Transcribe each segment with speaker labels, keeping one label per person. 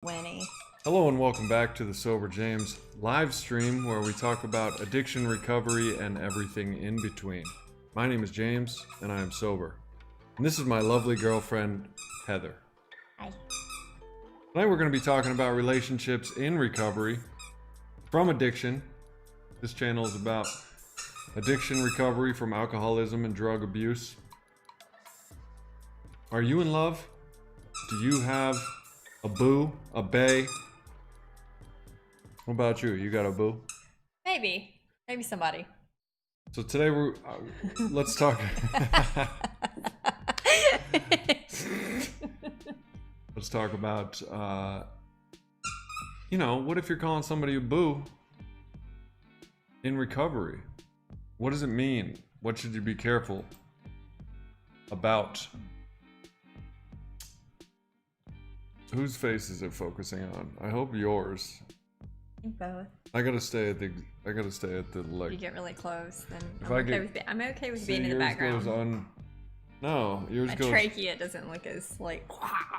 Speaker 1: Winnie.
Speaker 2: Hello and welcome back to the Sober James live stream where we talk about addiction recovery and everything in between. My name is James and I am sober. And this is my lovely girlfriend, Heather.
Speaker 1: Hi.
Speaker 2: Tonight we're going to be talking about relationships in recovery from addiction. This channel is about addiction recovery from alcoholism and drug abuse. Are you in love? Do you have a boo? A bae? What about you? You got a boo?
Speaker 1: Maybe somebody.
Speaker 2: So today we're let's talk. Let's talk about what if you're calling somebody a boo in recovery? What does it mean? What should you be careful about? Whose face is it focusing on? I hope yours.
Speaker 1: I think both.
Speaker 2: I gotta stay at the like.
Speaker 1: You get really close, then
Speaker 2: I'm
Speaker 1: okay with being in the background.
Speaker 2: Goes on. No, yours
Speaker 1: My
Speaker 2: goes.
Speaker 1: trachea doesn't look as like.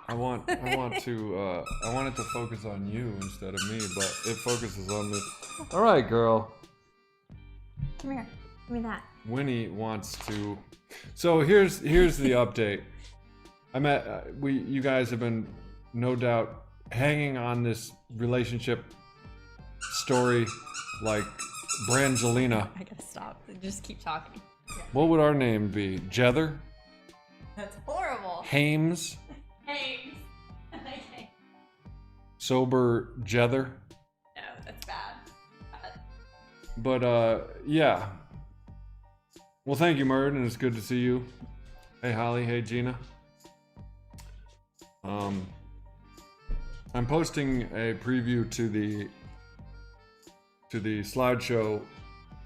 Speaker 2: I want it to focus on you instead of me, but it focuses on me. All right, girl.
Speaker 1: Come here. Give me that.
Speaker 2: Winnie wants to. So here's the update. You guys have been no doubt hanging on this relationship story like Brangelina.
Speaker 1: I gotta stop. Just keep talking. Yeah.
Speaker 2: What would our name be? Jether?
Speaker 1: That's horrible.
Speaker 2: Hames?
Speaker 1: Hames. Okay.
Speaker 2: Sober Jether?
Speaker 1: No, that's bad.
Speaker 2: But yeah. Well, thank you, Murd, and it's good to see you. Hey, Holly. Hey, Gina. I'm posting a preview to the slideshow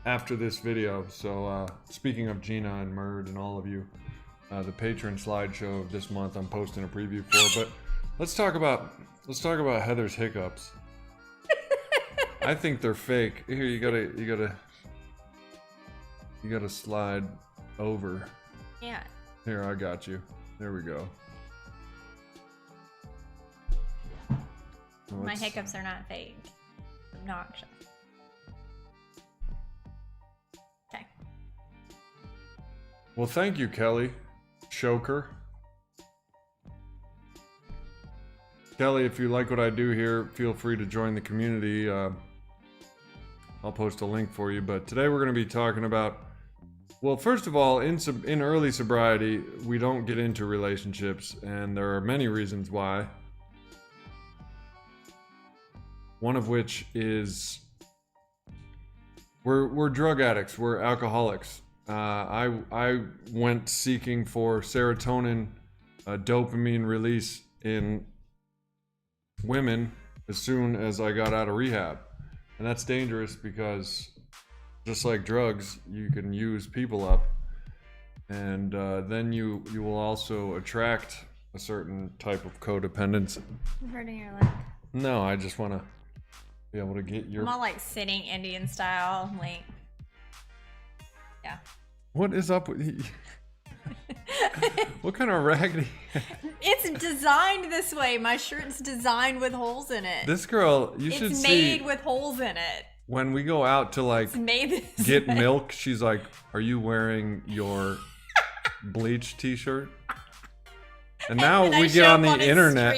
Speaker 2: after this video. So speaking of Gina and Murd and all of you, the patron slideshow of this month I'm posting a preview for. But let's talk about Heather's hiccups. I think they're fake. Here, you gotta slide over.
Speaker 1: Yeah.
Speaker 2: Here, I got you. There we go.
Speaker 1: My hiccups are not fake. Obnoxious. Okay.
Speaker 2: Well, thank you, Kelly. Shoker. Kelly, if you like what I do here, feel free to join the community. I'll post a link for you. But today we're going to be talking about, well, first of all, in early sobriety, we don't get into relationships, and there are many reasons why. One of which is we're drug addicts, we're alcoholics. I went seeking for serotonin, dopamine release in women as soon as I got out of rehab. And that's dangerous because just like drugs, you can use people up. And then you will also attract a certain type of codependence.
Speaker 1: I'm hurting your leg.
Speaker 2: No, I just want to be able to get your...
Speaker 1: I'm all like sitting Indian style, like... Yeah.
Speaker 2: What is up with you? What kind of raggedy...
Speaker 1: It's designed this way. My shirt's designed with holes in it.
Speaker 2: This girl, you should see...
Speaker 1: It's made with holes in it.
Speaker 2: When we go out to like get milk, she's like, "Are you wearing your bleach t-shirt?" And now we get on the internet.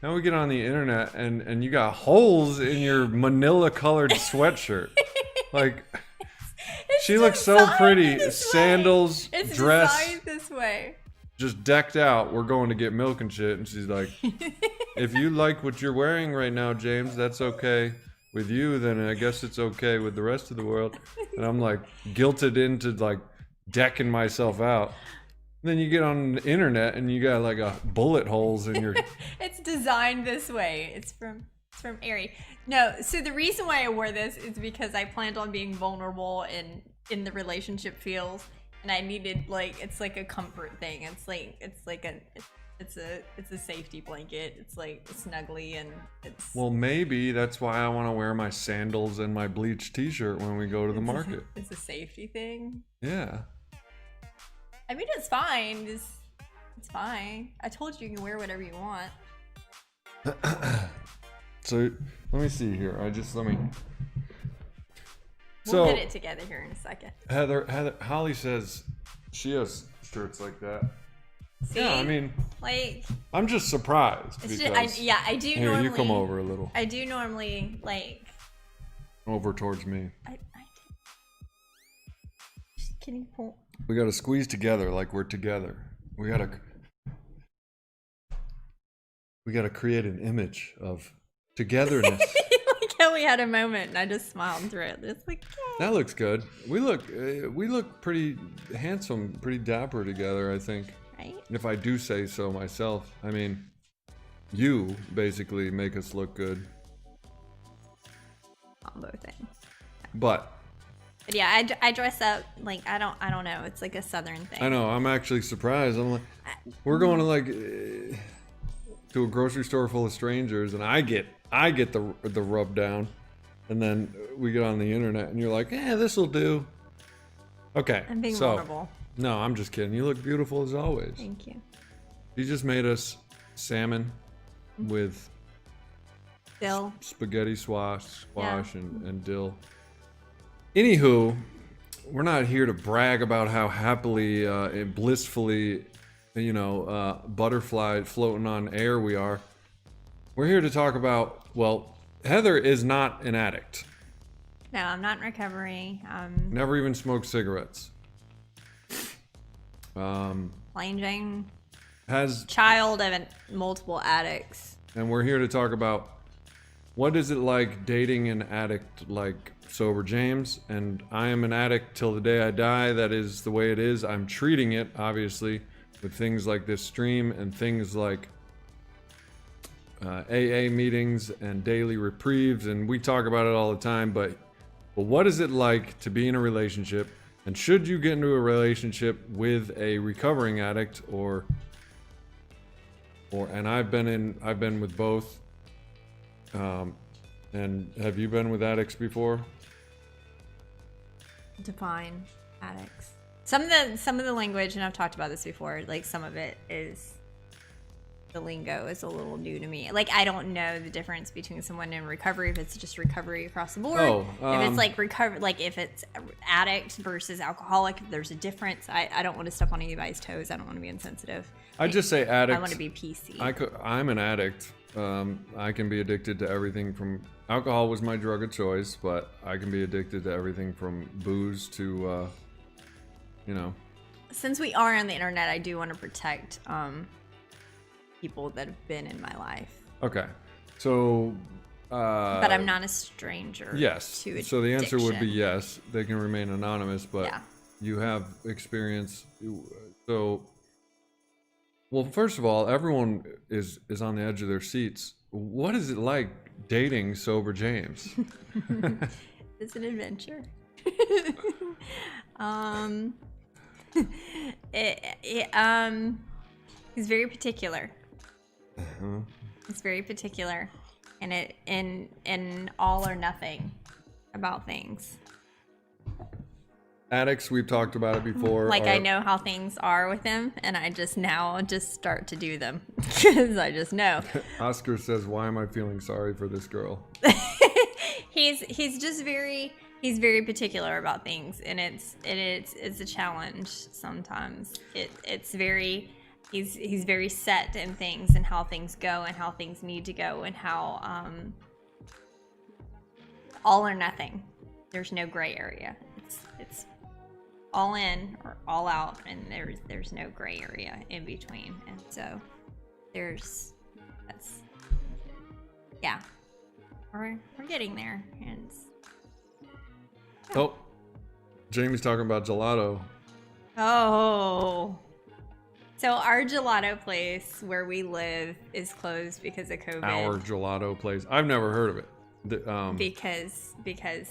Speaker 2: Now we get on the internet and you got holes in your manila colored sweatshirt. Like she looks so pretty. Sandals,
Speaker 1: it's
Speaker 2: dress.
Speaker 1: Designed this way.
Speaker 2: Just decked out. We're going to get milk and shit. And she's like, "If you like what you're wearing right now, James, that's okay with you. Then I guess it's okay with the rest of the world." And I'm like guilted into like decking myself out. Then you get on the internet and you got like a bullet holes in your...
Speaker 1: It's designed this way. It's from Aerie. No, so the reason why I wore this is because I planned on being vulnerable in the relationship field, and I needed it's like a comfort thing. It's a safety blanket. It's like snuggly and it's...
Speaker 2: Well, maybe that's why I want to wear my sandals and my bleach t-shirt when we go to the market.
Speaker 1: It's a safety thing.
Speaker 2: Yeah.
Speaker 1: I mean, it's fine. It's fine. I told you can wear whatever you want.
Speaker 2: So let me see here.
Speaker 1: We'll get it together here in a second.
Speaker 2: Holly says she has shirts like that.
Speaker 1: See?
Speaker 2: Yeah, I mean,
Speaker 1: like,
Speaker 2: I'm just surprised
Speaker 1: it's
Speaker 2: because
Speaker 1: just, I do
Speaker 2: here,
Speaker 1: normally.
Speaker 2: you come over a little.
Speaker 1: I do normally like.
Speaker 2: Over towards me.
Speaker 1: Can you pull?
Speaker 2: We gotta squeeze together like we're together. We gotta create an image of togetherness.
Speaker 1: Like how we had a moment and I just smiled through it. It's like, yeah.
Speaker 2: That looks good. We look pretty handsome, pretty dapper together, I think.
Speaker 1: Right?
Speaker 2: If I do say so myself. I mean, you basically make us look good.
Speaker 1: Combo thing.
Speaker 2: But
Speaker 1: yeah, I dress up like I don't know. It's like a southern thing.
Speaker 2: I know. I'm actually surprised. I'm like, we're going to like to a grocery store full of strangers, and I get the rub down, and then we get on the internet, and you're like, this will do. Okay.
Speaker 1: I'm being vulnerable.
Speaker 2: No, I'm just kidding. You look beautiful as always.
Speaker 1: Thank you.
Speaker 2: You just made us salmon with
Speaker 1: dill,
Speaker 2: spaghetti squash and dill. Anywho, we're not here to brag about how happily and blissfully, butterfly floating on air we are. We're here to talk about, well, Heather is not an addict.
Speaker 1: No, I'm not in recovery.
Speaker 2: Never even smoked cigarettes.
Speaker 1: Plain Jane.
Speaker 2: Has
Speaker 1: child of multiple addicts.
Speaker 2: And we're here to talk about what is it like dating an addict like Sober James. And I am an addict till the day I die. That is the way it is. I'm treating it, obviously, with things like this stream and things like AA meetings and daily reprieves. And we talk about it all the time. But what is it like to be in a relationship? And should you get into a relationship with a recovering addict and I've been with both. And have you been with addicts before?
Speaker 1: Define addicts. Some of the language, and I've talked about this before, like some of it is, the lingo is a little new to me. Like I don't know the difference between someone in recovery, if it's just recovery across the board. If it's like if it's addict versus alcoholic, if there's a difference. I don't want to step on anybody's toes. I don't want to be insensitive.
Speaker 2: I just say addict.
Speaker 1: I want to be PC.
Speaker 2: I'm an addict. I can be addicted to everything from alcohol was my drug of choice, but I can be addicted to everything from booze to,
Speaker 1: Since we are on the internet, I do want to protect people that have been in my life.
Speaker 2: Okay, so.
Speaker 1: But I'm not a stranger.
Speaker 2: Yes.
Speaker 1: To addiction.
Speaker 2: So the answer would be yes. They can remain anonymous, but
Speaker 1: yeah.
Speaker 2: You have experience. So. Well, first of all, everyone is on the edge of their seats. What is it like dating Sober James?
Speaker 1: It's an adventure. He's very particular.
Speaker 2: Uh-huh.
Speaker 1: He's very particular, and in all or nothing about things.
Speaker 2: Addicts, we've talked about it before.
Speaker 1: Like I know how things are with him, and I just start to do them because I just know.
Speaker 2: Oscar says, "Why am I feeling sorry for this girl?"
Speaker 1: He's just very particular about things, and it's a challenge sometimes. It's very he's very set in things and how things go and how things need to go and how all or nothing. There's no gray area. It's all in or all out, and there's no gray area in between. And so we're getting there. And
Speaker 2: oh, Jamie's talking about gelato.
Speaker 1: Oh, so our gelato place where we live is closed because of COVID.
Speaker 2: Our gelato place. I've never heard of it.
Speaker 1: Because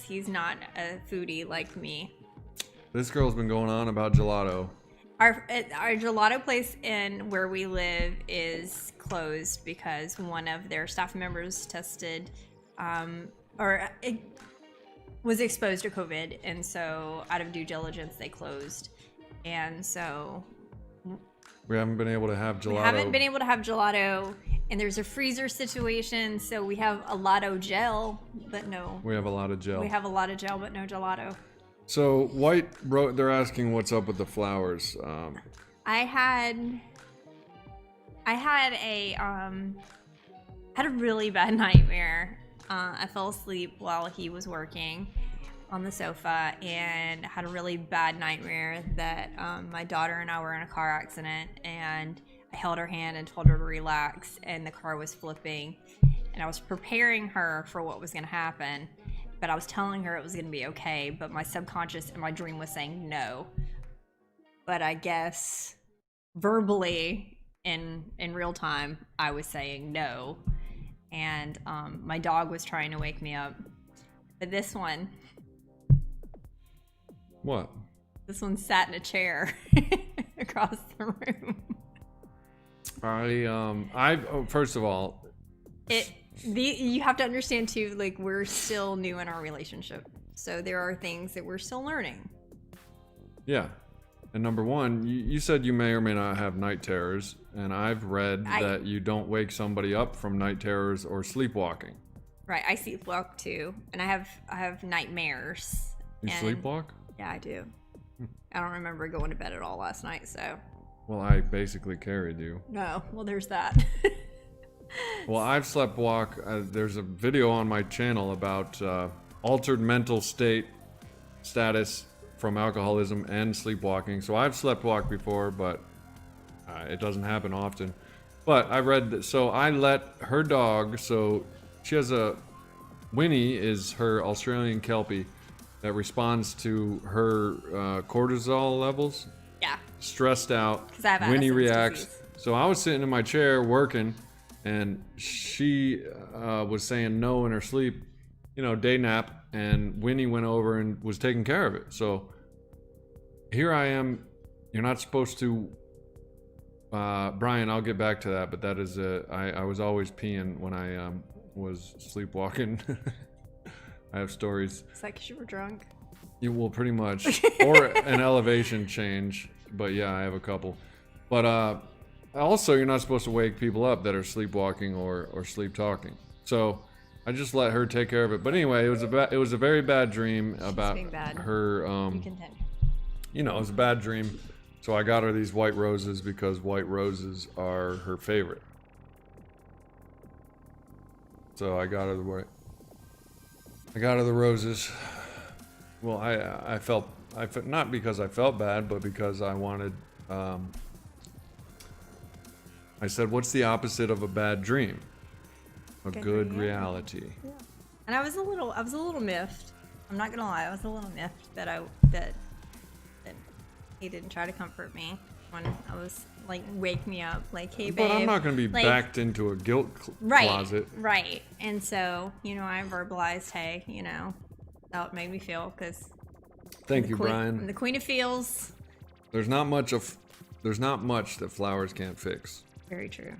Speaker 1: he's not a foodie like me.
Speaker 2: This girl's been going on about gelato.
Speaker 1: Our gelato place in where we live is closed because one of their staff members tested was exposed to COVID, and so out of due diligence they closed. And so
Speaker 2: we haven't been able to have gelato.
Speaker 1: We haven't been able to have gelato, And there's a freezer situation, so we have a lot of gel, but no.
Speaker 2: We have a lot of gel.
Speaker 1: We have a lot of gel, but no gelato.
Speaker 2: So White wrote, they're asking what's up with the flowers.
Speaker 1: I had a really bad nightmare. I fell asleep while he was working on the sofa and had a really bad nightmare that my daughter and I were in a car accident, and I held her hand and told her to relax, and the car was flipping, and I was preparing her for what was going to happen, but I was telling her it was going to be okay, but my subconscious and my dream was saying no. But I guess verbally in real time I was saying no, and my dog was trying to wake me up, but this one sat in a chair across the room.
Speaker 2: First of all,
Speaker 1: you have to understand too, like, we're still new in our relationship, so there are things that we're still learning.
Speaker 2: Yeah. And number one, you said you may or may not have night terrors, and I've read that you don't wake somebody up from night terrors or sleepwalking.
Speaker 1: Right, I sleepwalk too, and I have nightmares.
Speaker 2: You sleepwalk?
Speaker 1: Yeah, I do. I don't remember going to bed at all last night, so.
Speaker 2: Well, I basically carried you.
Speaker 1: No, well, there's that.
Speaker 2: Well, I've sleptwalk. There's a video on my channel about altered mental status from alcoholism and sleepwalking. So I've sleptwalked before, but it doesn't happen often. But I read that, so I let her dog, so she has Winnie is her Australian Kelpie that responds to her cortisol levels.
Speaker 1: Yeah.
Speaker 2: Stressed out.
Speaker 1: Because I have
Speaker 2: Winnie
Speaker 1: Addison's
Speaker 2: reacts.
Speaker 1: disease.
Speaker 2: So I was sitting in my chair working, and she was saying no in her sleep, day nap, and Winnie went over and was taking care of it. So here I am. You're not supposed to, Brian, I'll get back to that, but that is, I was always peeing when I was sleepwalking. I have stories.
Speaker 1: It's like 'cause you were drunk.
Speaker 2: You will pretty much, or an elevation change, but yeah, I have a couple. But also, you're not supposed to wake people up that are sleepwalking or sleep talking. So I just let her take care of it. But anyway, it was a very bad dream about her.
Speaker 1: You continue.
Speaker 2: It was a bad dream. So I got her these white roses because white roses are her favorite. So I got her the roses. Well, I felt not because I felt bad, but because I wanted. I said, "What's the opposite of a bad dream? A good reality."
Speaker 1: Yeah. And I was a little miffed. I'm not gonna lie, I was a little miffed that he didn't try to comfort me when I was like, wake me up, like, hey babe.
Speaker 2: But I'm not gonna be backed into a guilt closet.
Speaker 1: Right. And so, I verbalized, hey, that made me feel, because.
Speaker 2: Thank you, Brian.
Speaker 1: I'm the queen of feels.
Speaker 2: There's not much that flowers can't fix.
Speaker 1: Very true.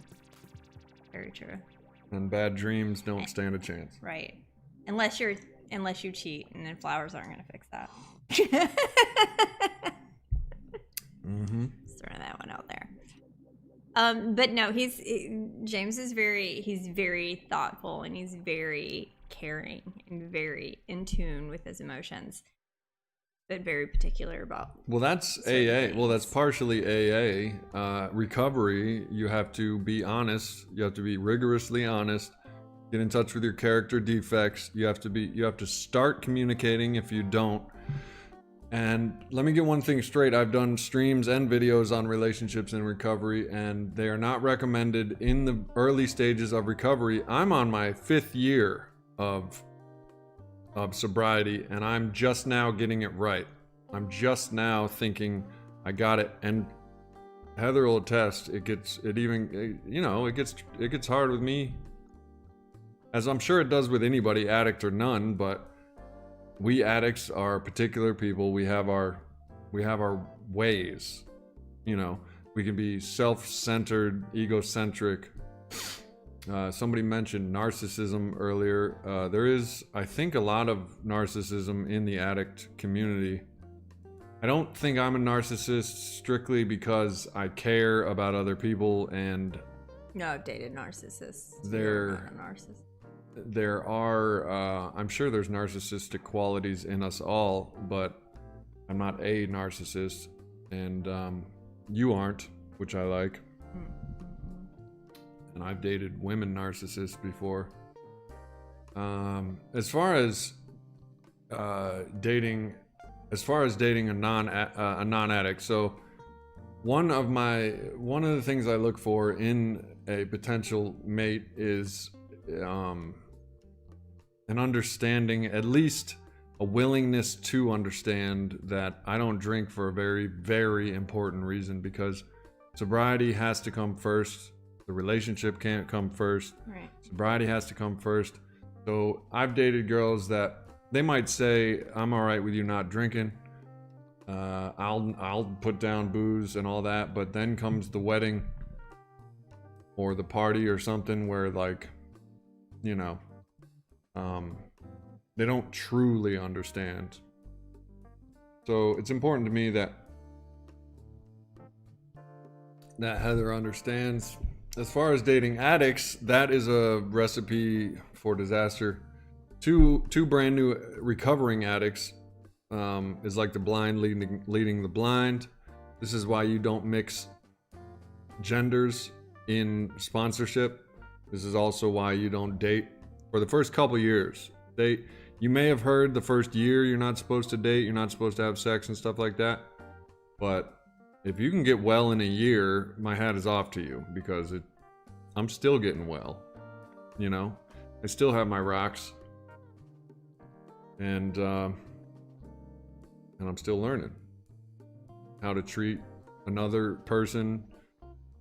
Speaker 1: Very true.
Speaker 2: And bad dreams don't stand a chance.
Speaker 1: Right. Unless you cheat, and then flowers aren't gonna fix that.
Speaker 2: Mm-hmm.
Speaker 1: Just throwing that one out there. But no, James is very thoughtful, and he's very caring and very in tune with his emotions, but very particular about.
Speaker 2: Well, that's AA. Things. Well, that's partially AA. Recovery, you have to be honest. You have to be rigorously honest. Get in touch with your character defects. You have to start communicating if you don't. And let me get one thing straight. I've done streams and videos on relationships and recovery, and they are not recommended in the early stages of recovery. I'm on my 5th year of sobriety, and I'm just now getting it right. I'm just now thinking I got it. And Heather will attest, it gets hard with me, as I'm sure it does with anybody, addict or none, but we addicts are particular people. We have our ways. We can be self-centered, egocentric. Somebody mentioned narcissism earlier. There is, I think, a lot of narcissism in the addict community. I don't think I'm a narcissist strictly because I care about other people and
Speaker 1: No, I've dated narcissists.
Speaker 2: There-
Speaker 1: You're not a narcissist.
Speaker 2: There are, I'm sure there's narcissistic qualities in us all, but I'm not a narcissist, and you aren't, which I like. And I've dated women narcissists before. As far as dating a non-addict, so one of the things I look for in a potential mate is an understanding, at least a willingness to understand that I don't drink for a very, very important reason, because sobriety has to come first. The relationship can't come first.
Speaker 1: Right.
Speaker 2: Sobriety has to come first. So I've dated girls that they might say, I'm all right with you not drinking. I'll put down booze and all that, but then comes the wedding or the party or something where, like, you know, they don't truly understand. So it's important to me that Heather understands. As far as dating addicts, that is a recipe for disaster. Two brand new recovering addicts is like the blind leading the blind. This is why you don't mix genders in sponsorship. This is also why you don't date for the first couple years. You may have heard the first year you're not supposed to date, you're not supposed to have sex and stuff like that. But if you can get well in a year, my hat is off to you, because I'm still getting well. You know, I still have my rocks, and I'm still learning how to treat another person,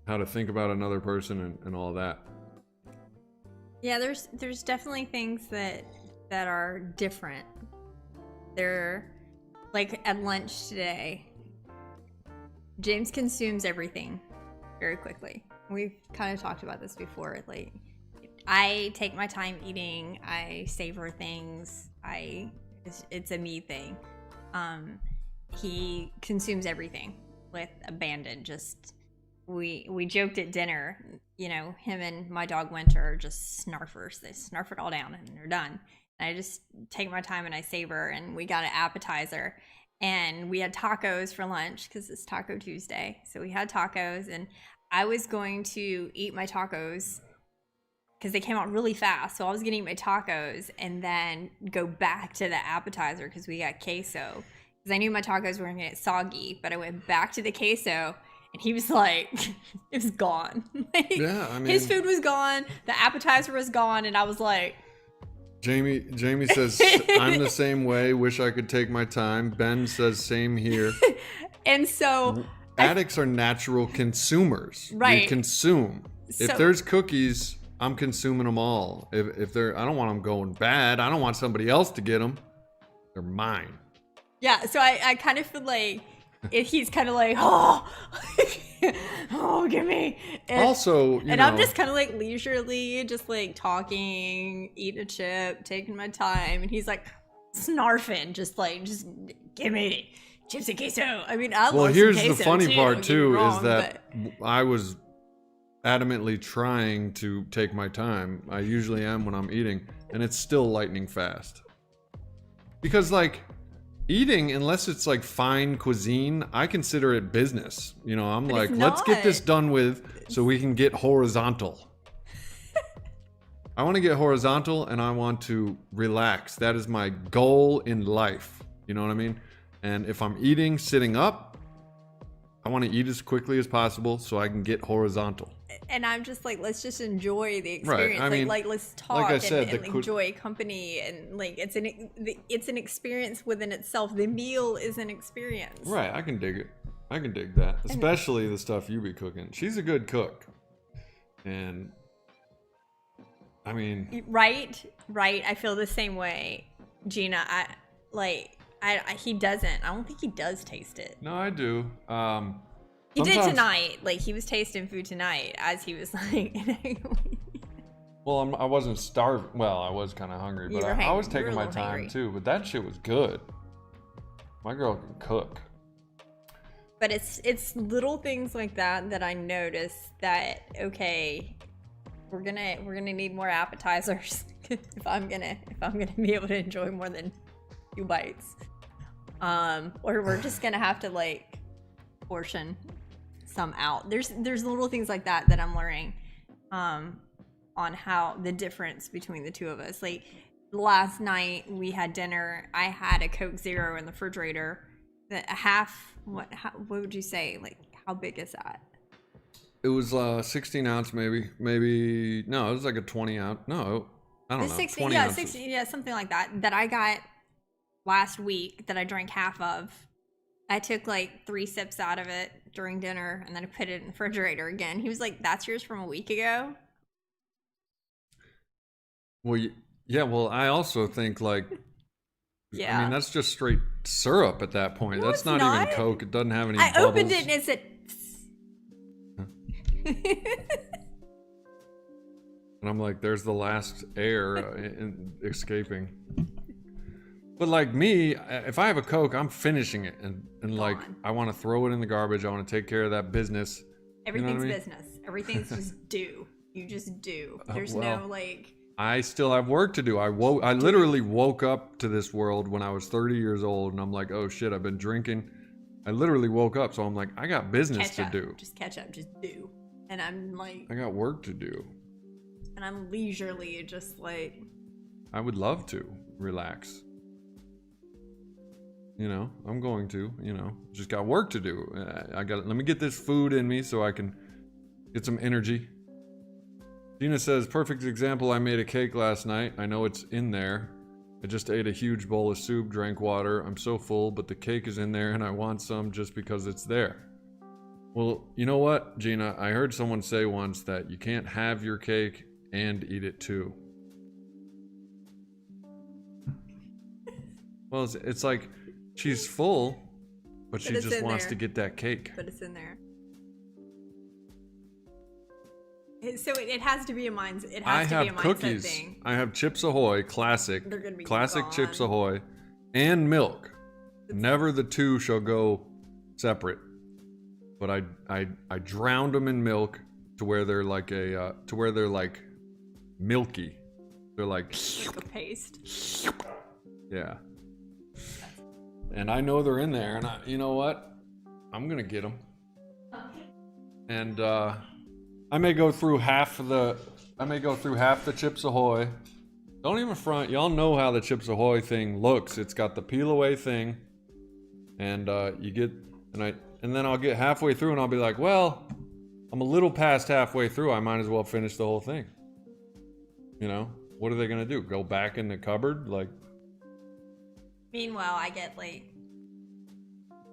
Speaker 2: how to think about another person, and all that.
Speaker 1: Yeah, there's definitely things that are different. They're like at lunch today. James consumes everything very quickly. We've kind of talked about this before. Like, I take my time eating. I savor things. It's a me thing. He consumes everything with abandon. Just we joked at dinner. You know, him and my dog Winter are just snarfers. They snarf it all down and they're done. And I just take my time and I savor. And we got an appetizer. And we had tacos for lunch because it's Taco Tuesday. So we had tacos, and I was going to eat my tacos because they came out really fast. So I was going to eat my tacos and then go back to the appetizer because we got queso. Because I knew my tacos were going to get soggy, but I went back to the queso, and he was like, it was gone. Like,
Speaker 2: yeah, I mean,
Speaker 1: his food was gone, the appetizer was gone, and I was like,
Speaker 2: Jamie says, I'm the same way. Wish I could take my time. Ben says, same here.
Speaker 1: And so
Speaker 2: addicts are natural consumers.
Speaker 1: Right.
Speaker 2: We consume.
Speaker 1: So,
Speaker 2: if there's cookies, I'm consuming them all. If they're, I don't want them going bad. I don't want somebody else to get them. They're mine.
Speaker 1: Yeah. So I kind of feel like he's kind of like, oh, give me. And,
Speaker 2: also, you know,
Speaker 1: I'm just kind of like leisurely, just like talking, eating a chip, taking my time, and he's like snarfing, just give me chips and queso. I mean, I love
Speaker 2: here's
Speaker 1: some queso
Speaker 2: the funny
Speaker 1: too,
Speaker 2: part too,
Speaker 1: wrong,
Speaker 2: is that I was adamantly trying to take my time. I usually am when I'm eating, and it's still lightning fast. Because, like, eating, unless it's like fine cuisine, I consider it business. You know, I'm like, let's get this done with so we can get horizontal. I want to get horizontal, and I want to relax. That is my goal in life. You know what I mean? And if I'm eating sitting up, I want to eat as quickly as possible so I can get horizontal.
Speaker 1: And I'm just like, let's just enjoy the experience.
Speaker 2: Right. I mean,
Speaker 1: like let's talk,
Speaker 2: like I said,
Speaker 1: and enjoy company, and like it's an experience within itself. The meal is an experience.
Speaker 2: Right. I can dig it. I can dig that, especially the stuff you be cooking. She's a good cook, and I mean,
Speaker 1: right. I feel the same way, Gina. He doesn't. I don't think he does taste it.
Speaker 2: No, I do.
Speaker 1: He did tonight. Like, he was tasting food tonight as he was like.
Speaker 2: Well, I wasn't starving. Well, I was kind of hungry, but I was taking my time too. But that shit was good. My girl can cook.
Speaker 1: But it's little things like that I notice that, okay, we're gonna need more appetizers if I'm gonna be able to enjoy more than 2 bites. Or we're just gonna have to like portion some out. There's little things like that I'm learning on how the difference between the two of us. Like last night we had dinner. I had a Coke Zero in the refrigerator. What would you say? Like how big is that?
Speaker 2: It was 16 ounce maybe. No, it was like a 20 ounce. No, I don't know.
Speaker 1: 60,
Speaker 2: 20
Speaker 1: yeah,
Speaker 2: ounces.
Speaker 1: 60, yeah, something like that I got last week that I drank half of. I took like 3 sips out of it during dinner and then I put it in the refrigerator again. He was like, "That's yours from a week ago?"
Speaker 2: Well, yeah, well, I also think like,
Speaker 1: Yeah.
Speaker 2: I mean, that's just straight syrup at that point.
Speaker 1: No,
Speaker 2: That's
Speaker 1: it's
Speaker 2: not
Speaker 1: not.
Speaker 2: even Coke. It doesn't have any
Speaker 1: I
Speaker 2: bubbles.
Speaker 1: opened it and it said
Speaker 2: And I'm like, there's the last air escaping. But like me, if I have a Coke, I'm finishing it. And like, I want to throw it in the garbage. I want to take care of that business.
Speaker 1: Everything's
Speaker 2: You know what I mean?
Speaker 1: business. Everything's just due. You just do. There's
Speaker 2: well,
Speaker 1: no like...
Speaker 2: I still have work to do. I literally woke up to this world when I was 30 years old. And I'm like, oh shit, I've been drinking. I literally woke up. So I'm like, I got business to do.
Speaker 1: Just catch up. Just do. And I'm like...
Speaker 2: I got work to do.
Speaker 1: And I'm leisurely just like...
Speaker 2: I would love to relax. You know, I'm going to, you know, just got work to do. Let me get this food in me so I can get some energy. Gina says, perfect example. I made a cake last night. I know it's in there. I just ate a huge bowl of soup, drank water. I'm so full, but the cake is in there and I want some just because it's there. Well, you know what, Gina? I heard someone say once that you can't have your cake and eat it too. Well, it's like she's full, but she just wants to get that cake.
Speaker 1: But it's in there. So it has to be a mindset. It has to be a mindset
Speaker 2: cookies.
Speaker 1: Thing.
Speaker 2: I have Chips Ahoy, classic.
Speaker 1: They're gonna be
Speaker 2: classic
Speaker 1: gone.
Speaker 2: Chips Ahoy, and milk. Never the two shall go separate. But I drowned them in milk to where they're like milky. They're like
Speaker 1: a paste.
Speaker 2: Yeah. And I know they're in there, and you know what? I'm gonna get them. And I may go through half the Chips Ahoy. Don't even front. Y'all know how the Chips Ahoy thing looks. It's got the peel away thing, and and then I'll get halfway through, and I'll be like, well, I'm a little past halfway through. I might as well finish the whole thing. You know, what are they gonna do? Go back in the cupboard? Like.
Speaker 1: Meanwhile, I get like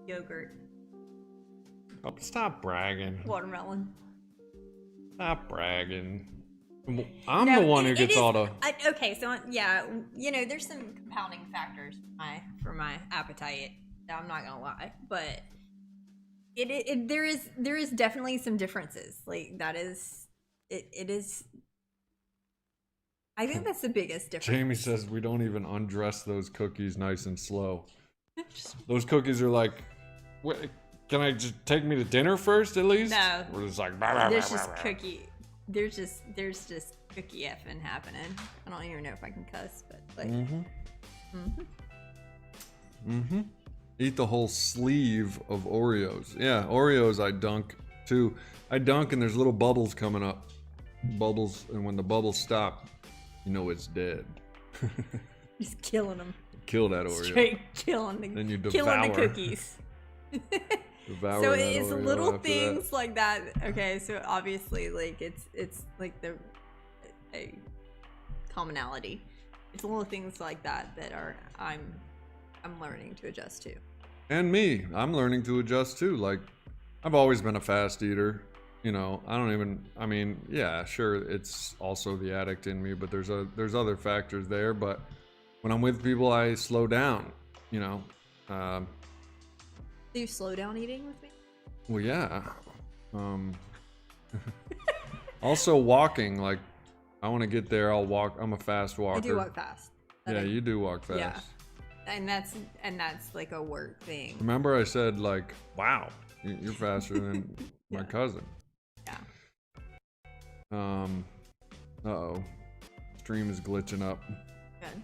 Speaker 1: yogurt.
Speaker 2: Oh, stop bragging.
Speaker 1: Watermelon.
Speaker 2: Stop bragging. I'm the one who gets all the...
Speaker 1: Okay, so yeah, you know, there's some compounding factors for my appetite. I'm not gonna lie, but there is definitely some differences. Like that is it is. I think that's the biggest difference.
Speaker 2: Jamie says we don't even undress those cookies nice and slow. Those cookies are like, wait, can I just take me to dinner first at least?
Speaker 1: No.
Speaker 2: We're just like,
Speaker 1: there's just cookie. There's just cookie effing happening. I don't even know if I can cuss, but like.
Speaker 2: Eat the whole sleeve of Oreos. Yeah, Oreos I dunk too. I dunk and there's little bubbles coming up. Bubbles, and when the bubbles stop, you know it's dead.
Speaker 1: Just killing them.
Speaker 2: Kill that Oreo.
Speaker 1: Straight killing the,
Speaker 2: then you
Speaker 1: killing the cookies.
Speaker 2: Devour
Speaker 1: so
Speaker 2: that
Speaker 1: it's
Speaker 2: Oreo
Speaker 1: little
Speaker 2: after
Speaker 1: things
Speaker 2: that.
Speaker 1: like that. Okay, so obviously like it's like a commonality. It's little things like that I'm learning to adjust to.
Speaker 2: And me, I'm learning to adjust too. Like, I've always been a fast eater. You know, I mean, yeah, sure, it's also the addict in me, but there's other factors there. But when I'm with people, I slow down, you know.
Speaker 1: Do you slow down eating with me?
Speaker 2: Well, yeah. Also walking, like, I want to get there, I'll walk. I'm a fast walker.
Speaker 1: I do walk fast.
Speaker 2: Yeah, you do walk fast.
Speaker 1: Yeah. And that's like a work thing.
Speaker 2: Remember I said like, wow, You're faster than my cousin.
Speaker 1: Yeah.
Speaker 2: Uh-oh. Stream is glitching up.
Speaker 1: Good.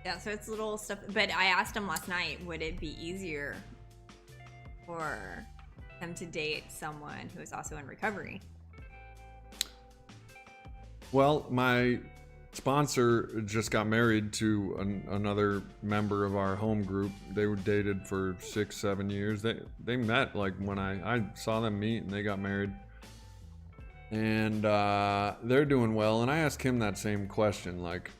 Speaker 1: Yeah, so it's little stuff. But I asked him last night, would it be easier for him to date someone who is also in recovery?
Speaker 2: Well, my sponsor just got married to another member of our home group. They were dated for 6-7 years. They met like when I saw them meet, and they got married. And they're doing well. And I asked him that same question, like,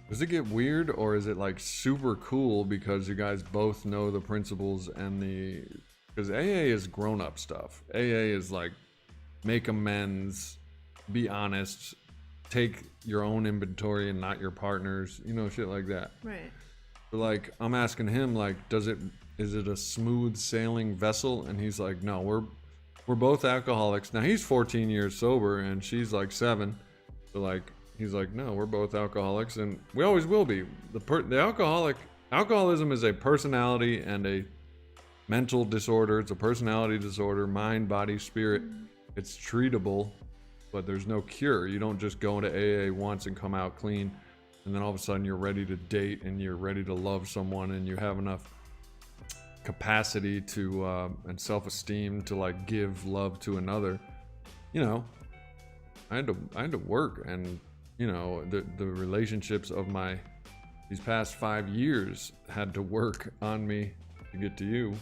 Speaker 2: does it get weird, or is it like super cool because you guys both know the principles and because AA is grown-up stuff. AA is like make amends, be honest, take your own inventory and not your partner's, shit like that.
Speaker 1: Right.
Speaker 2: So like I'm asking him, like, is it a smooth sailing vessel? And he's like, no, we're both alcoholics. Now he's 14 years sober and she's like 7. So like he's like, no, we're both alcoholics and we always will be. Alcoholism is a personality and a mental disorder. It's a personality disorder, mind, body, spirit. It's treatable, but there's no cure. You don't just go into AA once and come out clean, and then all of a sudden you're ready to date and you're ready to love someone and you have enough capacity to and self-esteem to like give love to another. I had to work, and the relationships of these past 5 years had to work on me to get to you.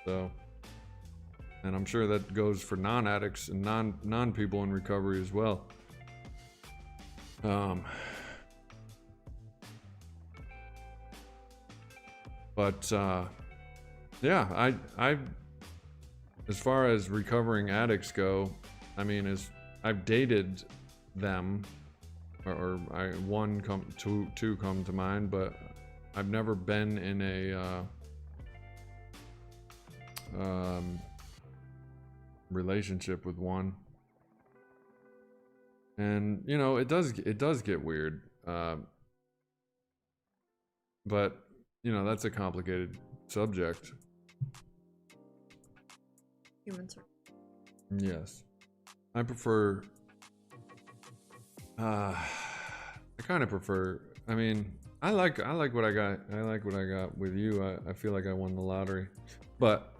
Speaker 2: So, and I'm sure that goes for non-addicts and non people in recovery as well. But yeah, I as far as recovering addicts go, I mean, I've dated them, or two come to mind, but I've never been in a relationship with one. And it does get weird, but that's a complicated subject.
Speaker 1: Human circle.
Speaker 2: Yes, I prefer. I kind of prefer. I mean, I like what I got. I like what I got with you. I feel like I won the lottery, but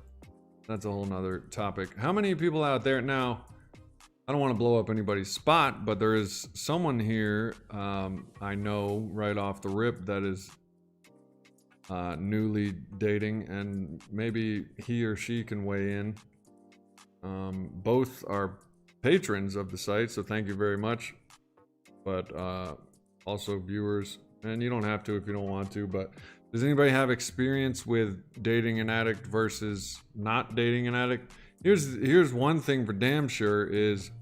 Speaker 2: that's a whole nother topic. How many people out there now? I don't want to blow up anybody's spot, but there is someone here I know right off the rip that is newly dating, and maybe he or she can weigh in. Both are patrons of the site, so thank you very much. But also viewers, and you don't have to if you don't want to, but does anybody have experience with dating an addict versus not dating an addict? Here's one thing for damn sure is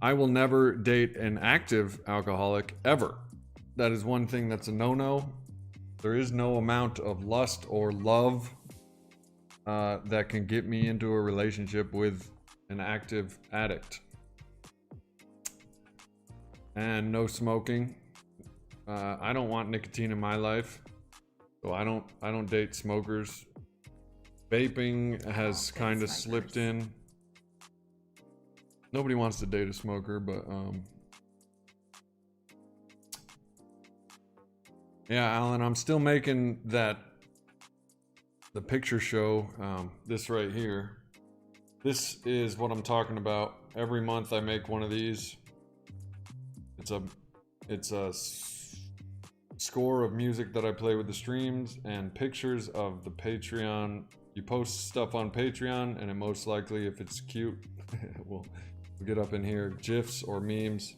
Speaker 2: I will never date an active alcoholic ever. That is one thing that's a no-no. There is no amount of lust or love that can get me into a relationship with an active addict. And no smoking. I don't want nicotine in my life, so I don't date smokers. Vaping has kind of slipped in. Nobody wants to date a smoker, but yeah, Alan, I'm still making the picture show. This right here. This is what I'm talking about. Every month I make one of these. It's a score of music that I play with the streams and pictures of the Patreon. You post stuff on Patreon, and it most likely, if it's cute, we'll get up in here, GIFs or memes.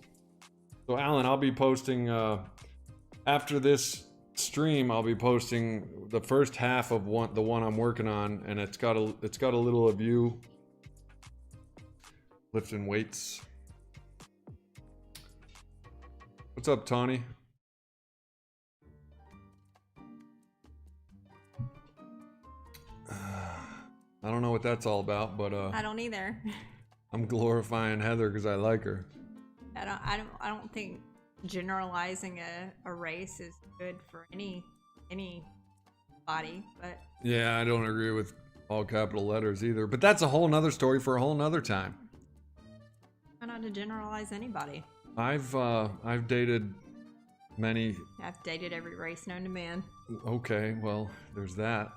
Speaker 2: So Alan, I'll be posting after this stream. I'll be posting the first half of the one I'm working on, and it's got a little of you lifting weights. What's up, Tawny? I don't know what that's all about, but
Speaker 1: I don't either.
Speaker 2: I'm glorifying Heather because I like her.
Speaker 1: I don't think generalizing a race is good for any body, but
Speaker 2: Yeah, I don't agree with all capital letters either. But that's a whole nother story for a whole nother time.
Speaker 1: try not to generalize anybody.
Speaker 2: I've dated many.
Speaker 1: I've dated every race known to man.
Speaker 2: Okay, well, there's that.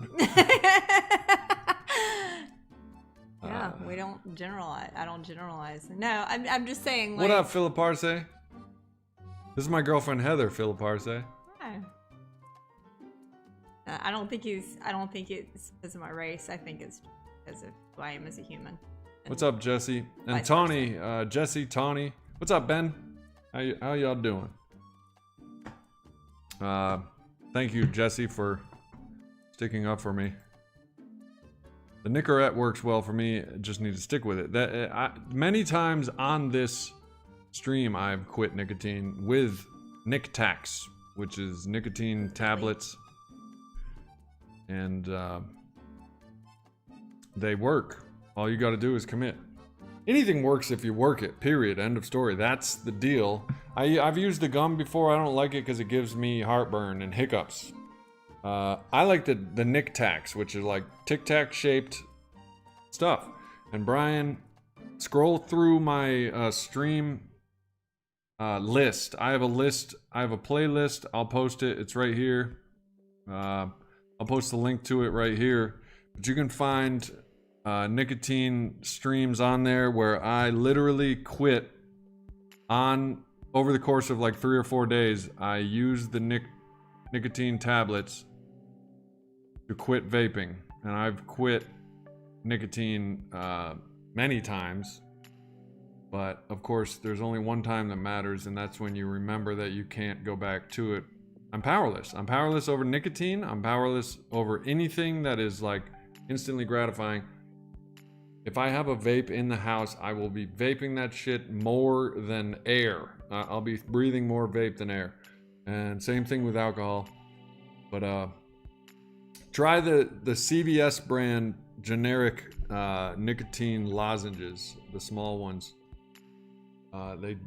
Speaker 1: Yeah, we don't generalize. I don't generalize. No, I'm just saying. Like,
Speaker 2: What up, Philip Arce? This is my girlfriend Heather, Philip Arce.
Speaker 1: Hi. I don't think it's because of my race. I think it's because of who I am as a human.
Speaker 2: What's up, Jesse? And
Speaker 1: Vice
Speaker 2: Tawny, Jesse, Tawny. What's up, Ben? How y'all doing? Thank you, Jesse, for sticking up for me. The Nicorette works well for me. I just need to stick with it. Many times on this stream, I've quit nicotine with Nic Tacs, which is nicotine tablets, and they work. All you got to do is commit. Anything works if you work it. Period. End of story. That's the deal. I've used the gum before. I don't like it because it gives me heartburn and hiccups. I like the Nic Tacs, which is like Tic Tac shaped stuff. And Brian, scroll through my stream list. I have a list. I have a playlist. I'll post it. It's right here. I'll post the link to it right here. But you can find nicotine streams on there where I literally quit over the course of like 3 or 4 days. I used the nicotine tablets to quit vaping, and I've quit nicotine many times, but of course there's only one time that matters, and that's when you remember that you can't go back to it. I'm powerless over nicotine. I'm powerless over anything that is like instantly gratifying. If I have a vape in the house, I will be vaping that shit more than air. I'll be breathing more vape than air. And same thing with alcohol. But try the CVS brand generic nicotine lozenges, the small ones.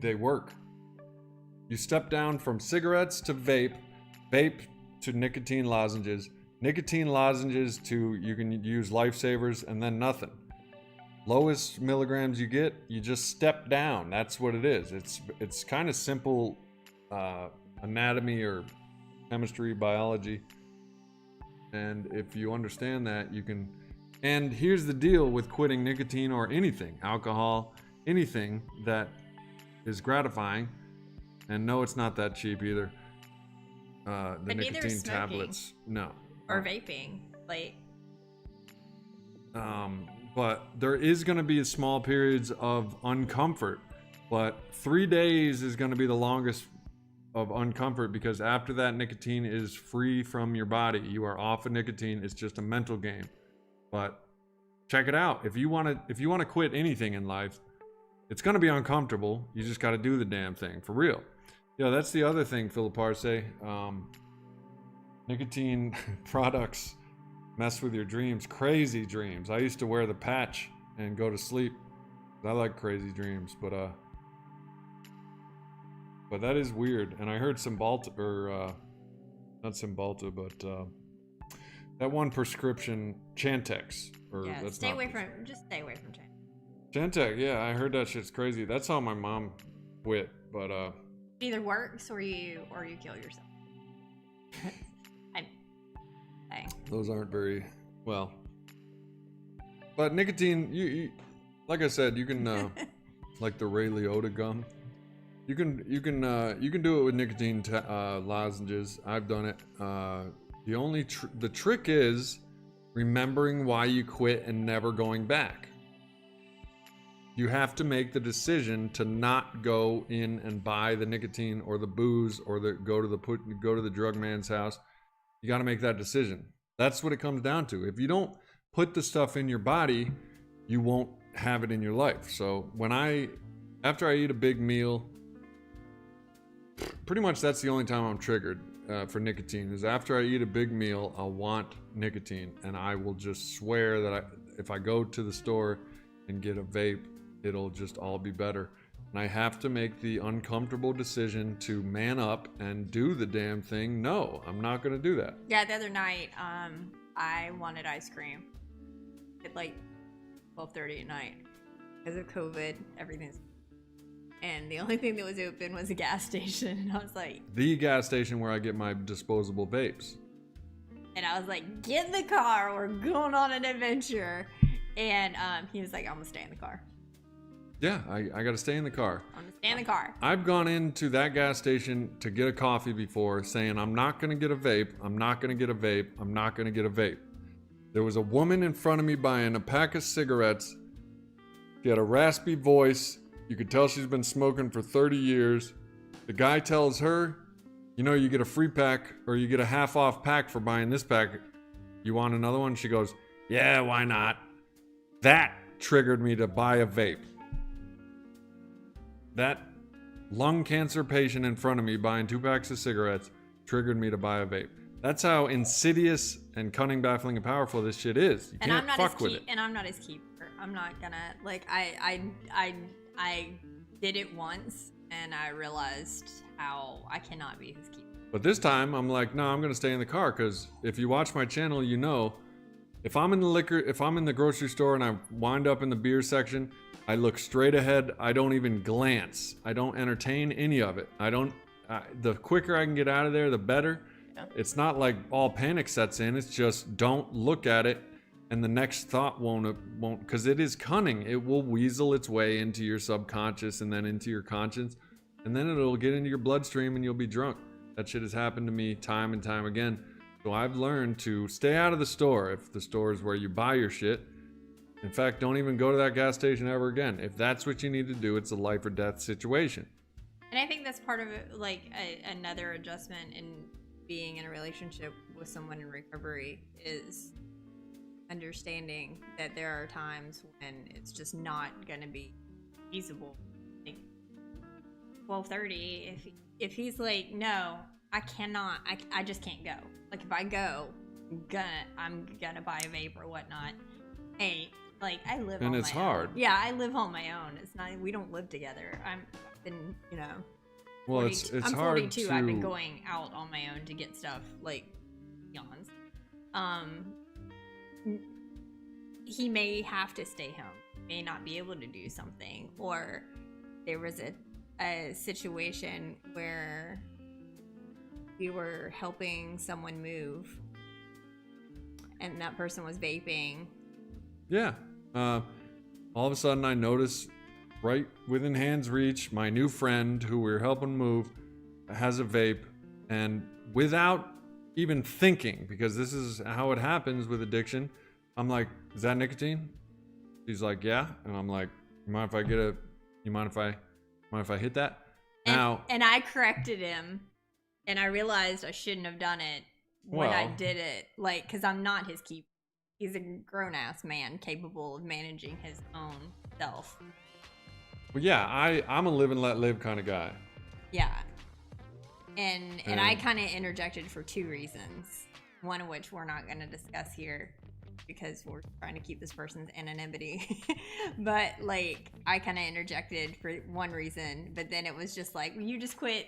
Speaker 2: They work. You step down from cigarettes to vape to nicotine lozenges to you can use lifesavers, and then nothing. Lowest milligrams you get, you just step down. That's what it is. It's kind of simple anatomy or chemistry, biology. And if you understand that, you can. And here's the deal with quitting nicotine or anything, alcohol, anything that is gratifying. And no, it's not that cheap either. The
Speaker 1: but neither
Speaker 2: nicotine
Speaker 1: is smoking.
Speaker 2: Tablets, no.
Speaker 1: Or vaping, like.
Speaker 2: But there is going to be small periods of uncomfort. But 3 days is going to be the longest of uncomfort, because after that, nicotine is free from your body. You are off of nicotine. It's just a mental game. But check it out. If you want to quit anything in life, it's going to be uncomfortable. You just got to do the damn thing for real. Yeah, that's the other thing, Philip Arce. Nicotine products mess with your dreams. Crazy dreams. I used to wear the patch and go to sleep. I like crazy dreams, but that is weird. And I heard Cymbalta, or not Cymbalta, but that one prescription, Chantix.
Speaker 1: Yeah,
Speaker 2: just
Speaker 1: stay away from Chantix.
Speaker 2: Chantix, yeah, I heard that shit's crazy. That's how my mom quit, but
Speaker 1: It either works or you kill yourself. I'm saying.
Speaker 2: Those aren't very well. But nicotine, you like I said, you can like the Ray Liotta gum. You can do it with nicotine lozenges. I've done it. The trick is remembering why you quit and never going back. You have to make the decision to not go in and buy the nicotine or the booze or go to the drug man's house. You got to make that decision. That's what it comes down to. If you don't put the stuff in your body, you won't have it in your life. So after I eat a big meal, pretty much that's the only time I'm triggered for nicotine, is after I eat a big meal, I'll want nicotine, and I will just swear that if I go to the store and get a vape, it'll just all be better. and I have to make the uncomfortable decision to man up and do the damn thing, no, I'm not going to do that.
Speaker 1: Yeah, the other night, I wanted ice cream at like 12:30 at night because of COVID. Everything's, and the only thing that was open was a gas station. And I was like,
Speaker 2: the gas station where I get my disposable vapes.
Speaker 1: And I was like, get in the car, we're going on an adventure. And he was like, I'm gonna stay in the car.
Speaker 2: Yeah, I gotta stay in the car.
Speaker 1: I'm gonna stay in the car.
Speaker 2: I've gone into that gas station to get a coffee before saying, I'm not gonna get a vape, I'm not gonna get a vape, I'm not gonna get a vape. There was a woman in front of me buying a pack of cigarettes. She had a raspy voice. You could tell she's been smoking for 30 years. The guy tells her, you know, you get a free pack or you get a half off pack for buying this pack. You want another one? She goes, yeah, why not? That triggered me to buy a vape. That lung cancer patient in front of me buying 2 packs of cigarettes triggered me to buy a vape. That's how insidious and cunning, baffling, and powerful this shit is. You can't fuck with it.
Speaker 1: And I'm not his keeper. I'm not gonna, like, I did it once and I realized how I cannot be his keeper.
Speaker 2: But this time I'm like, no, I'm gonna stay in the car, because if you watch my channel, you know, if I'm in the grocery store and I wind up in the beer section, I look straight ahead. I don't even glance. I don't entertain any of it. The quicker I can get out of there, the better. Yeah. It's not like all panic sets in. It's just don't look at it, and the next thought won't, because it is cunning. It will weasel its way into your subconscious and then into your conscience, and then it'll get into your bloodstream and you'll be drunk. That shit has happened to me time and time again. So I've learned to stay out of the store if the store is where you buy your shit. In fact, don't even go to that gas station ever again. If that's what you need to do, it's a life or death situation.
Speaker 1: And I think that's part of it, like another adjustment in being in a relationship with someone in recovery is understanding that there are times when it's just not going to be feasible. Like 12:30, if he's like, no, I cannot, I just can't go. Like if I go, I'm gonna buy a vape or whatnot. Hey, like I live on my own. And it's hard. Yeah, I live on my own. It's not, we don't live together. I've been, you know.
Speaker 2: Well, it's
Speaker 1: I'm
Speaker 2: hard
Speaker 1: 42.
Speaker 2: to...
Speaker 1: I've been going out on my own to get stuff, like yawns. He may have to stay home. May not be able to do something, or there was a situation where we were helping someone move, and that person was vaping. Yeah.
Speaker 2: All of a sudden, I notice right within hand's reach, my new friend who we're helping move has a vape, and without even thinking, because this is how it happens with addiction, I'm like, is that nicotine? She's like, yeah. And I'm like, you mind if I hit that?
Speaker 1: And I corrected him, and I realized I shouldn't have done it when I did it, like, because I'm not his keeper. He's a grown-ass man capable of managing his own self.
Speaker 2: Well, yeah, I'm a live and let live kind of guy.
Speaker 1: Yeah. And I kind of interjected for 2 reasons, one of which we're not going to discuss here because we're trying to keep this person's anonymity. But, like, I kind of interjected for one reason, but then it was just like, you just quit.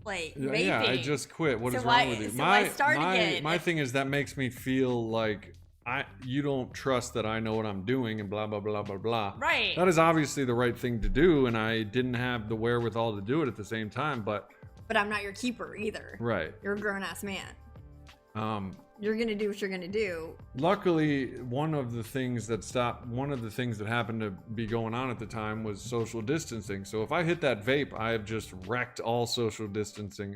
Speaker 1: Like, vaping. Yeah,
Speaker 2: I just quit. What is wrong with you?
Speaker 1: So I started it.
Speaker 2: My thing is that makes me feel like you don't trust that I know what I'm doing and blah, blah, blah, blah, blah.
Speaker 1: Right.
Speaker 2: That is obviously the right thing to do, and I didn't have the wherewithal to do it at the same time, but
Speaker 1: I'm not your keeper either.
Speaker 2: Right.
Speaker 1: You're a grown-ass man. You're going to do what you're going to do.
Speaker 2: Luckily, one of the things that happened to be going on at the time was social distancing. So if I hit that vape, I have just wrecked all social distancing.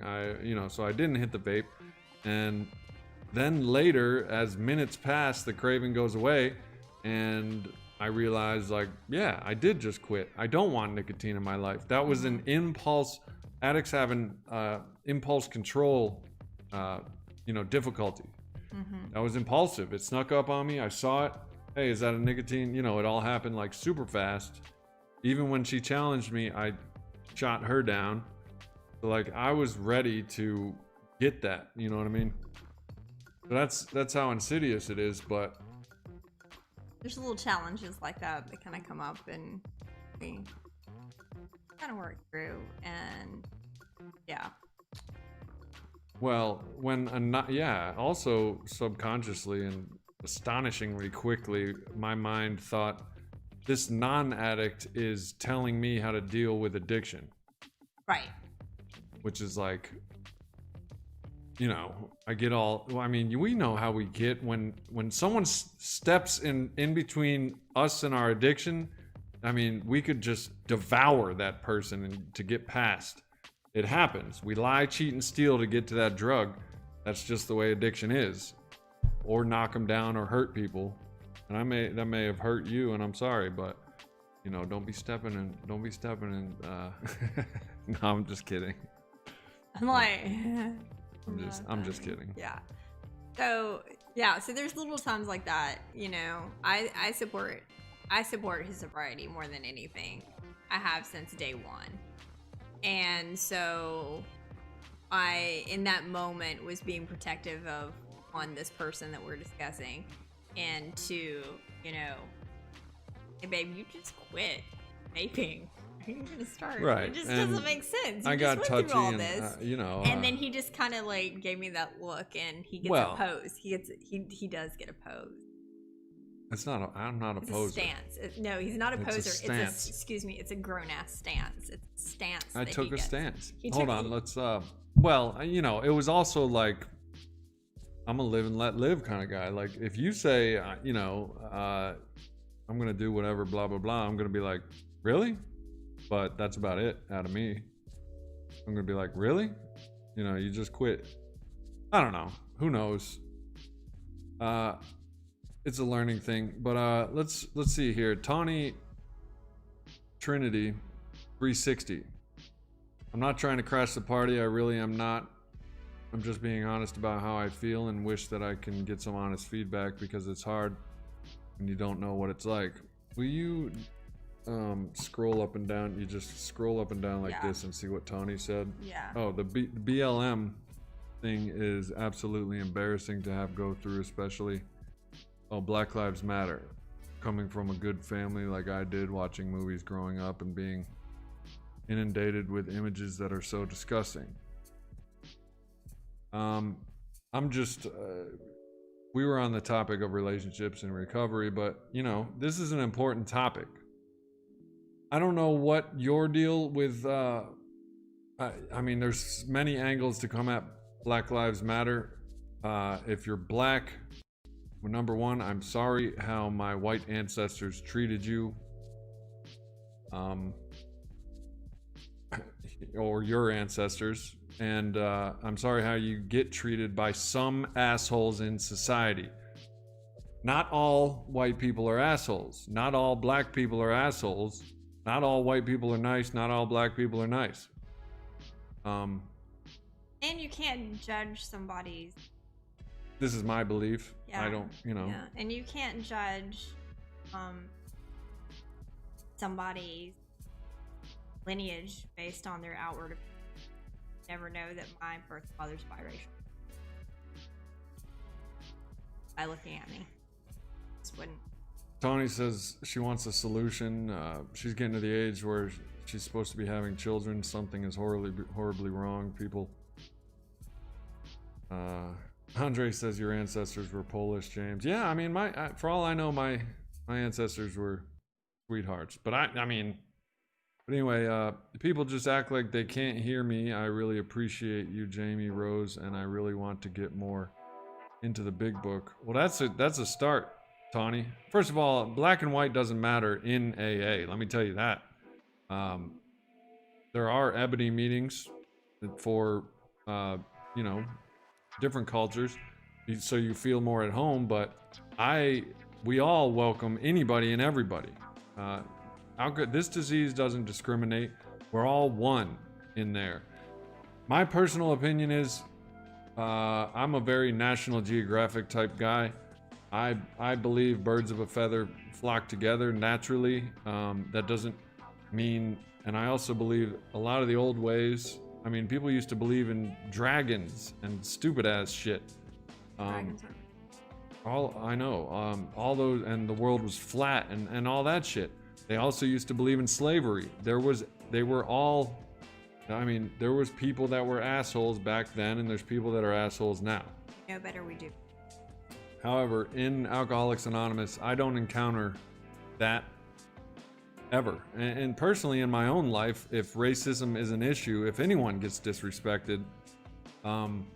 Speaker 2: So I didn't hit the vape. And then later, as minutes pass, the craving goes away, and I realized, like, yeah, I did just quit. I don't want nicotine in my life. That was an impulse. Addicts have an impulse control, difficulty. Mm-hmm. That was impulsive. It snuck up on me. I saw it. Hey, is that a nicotine? It all happened like super fast. Even when she challenged me, I shot her down. So, like, I was ready to get that. You know what I mean? So that's how insidious it is. But
Speaker 1: there's little challenges like that kind of come up, and kind of worked through, and yeah.
Speaker 2: Well, also subconsciously and astonishingly quickly, my mind thought this non-addict is telling me how to deal with addiction.
Speaker 1: Right.
Speaker 2: Which is like, I get all, I mean, we know how we get when someone steps in between us and our addiction. I mean, we could just devour that person and to get past. It happens. We lie, cheat, and steal to get to that drug. That's just the way addiction is. Or knock them down or hurt people. And that may have hurt you, and I'm sorry, but don't be stepping in. No, I'm just kidding.
Speaker 1: I'm like,
Speaker 2: I'm just kidding.
Speaker 1: Yeah. So there's little times like that. I support his sobriety more than anything. I have since day one. And so I, in that moment, was being protective of, one, this person that we're discussing, and two, hey babe, you just quit vaping. Are you gonna start?
Speaker 2: Right.
Speaker 1: It just doesn't make sense.
Speaker 2: I got touchy
Speaker 1: through all
Speaker 2: and
Speaker 1: this. And then he just kind of like gave me that look, and he gets a pose. He does get a pose.
Speaker 2: I'm not a poser.
Speaker 1: It's a stance. No, he's not a poser.
Speaker 2: It's a stance.
Speaker 1: It's a grown ass stance. It's a stance.
Speaker 2: I took a stance.
Speaker 1: It
Speaker 2: was also like, I'm a live and let live kind of guy. Like, if you say, I'm gonna do whatever, blah blah blah, I'm gonna be like, really? But that's about it out of me. I'm gonna be like, really? You just quit. I don't know. Who knows? It's a learning thing. But let's see here. Tawny Trinity 360. I'm not trying to crash the party. I really am not. I'm just being honest about how I feel and wish that I can get some honest feedback, because it's hard when you don't know what it's like. Will you scroll up and down? You just scroll up and down like this and see what Tony said?
Speaker 1: Yeah.
Speaker 2: Oh, the BLM thing is absolutely embarrassing to have go through, especially Black Lives Matter. Coming from a good family like I did, watching movies growing up and being inundated with images that are so disgusting. I'm just we were on the topic of relationships and recovery, but this is an important topic. I don't know what your deal with I mean, there's many angles to come at Black Lives Matter. If you're black, well, number one, I'm sorry how my white ancestors treated you, or your ancestors. And I'm sorry how you get treated by some assholes in society. Not all white people are assholes. Not all black people are assholes. Not all white people are nice. Not all black people are nice.
Speaker 1: And you can't judge somebody's...
Speaker 2: This is my belief.
Speaker 1: Yeah.
Speaker 2: I don't,
Speaker 1: Yeah. And you can't judge somebody's lineage based on their outward appearance. Never know that my birth father's biracial by looking at me. Just wouldn't.
Speaker 2: Tony says she wants a solution. She's getting to the age where she's supposed to be having children. Something is horribly wrong. People. Andre says your ancestors were Polish, James. Yeah, I mean, for all I know, my ancestors were sweethearts. But I mean. But anyway, people just act like they can't hear me. I really appreciate you, Jamie Rose, and I really want to get more into the big book. Well, that's a start, Tawny. First of all, black and white doesn't matter in AA. Let me tell you that. There are ebony meetings for, different cultures, so you feel more at home. But we all welcome anybody and everybody. This disease doesn't discriminate. We're all one in there. My personal opinion is I'm a very National Geographic type guy. I believe birds of a feather flock together naturally. That doesn't mean, and I also believe a lot of the old ways. I mean, people used to believe in dragons and stupid ass shit. All I know, all those, and the world was flat and all that shit. They also used to believe in slavery. There was people that were assholes back then, and there's people that are assholes now.
Speaker 1: No better we do.
Speaker 2: However, in Alcoholics Anonymous, I don't encounter that ever. And personally, in my own life, if racism is an issue, if anyone gets disrespected, I'm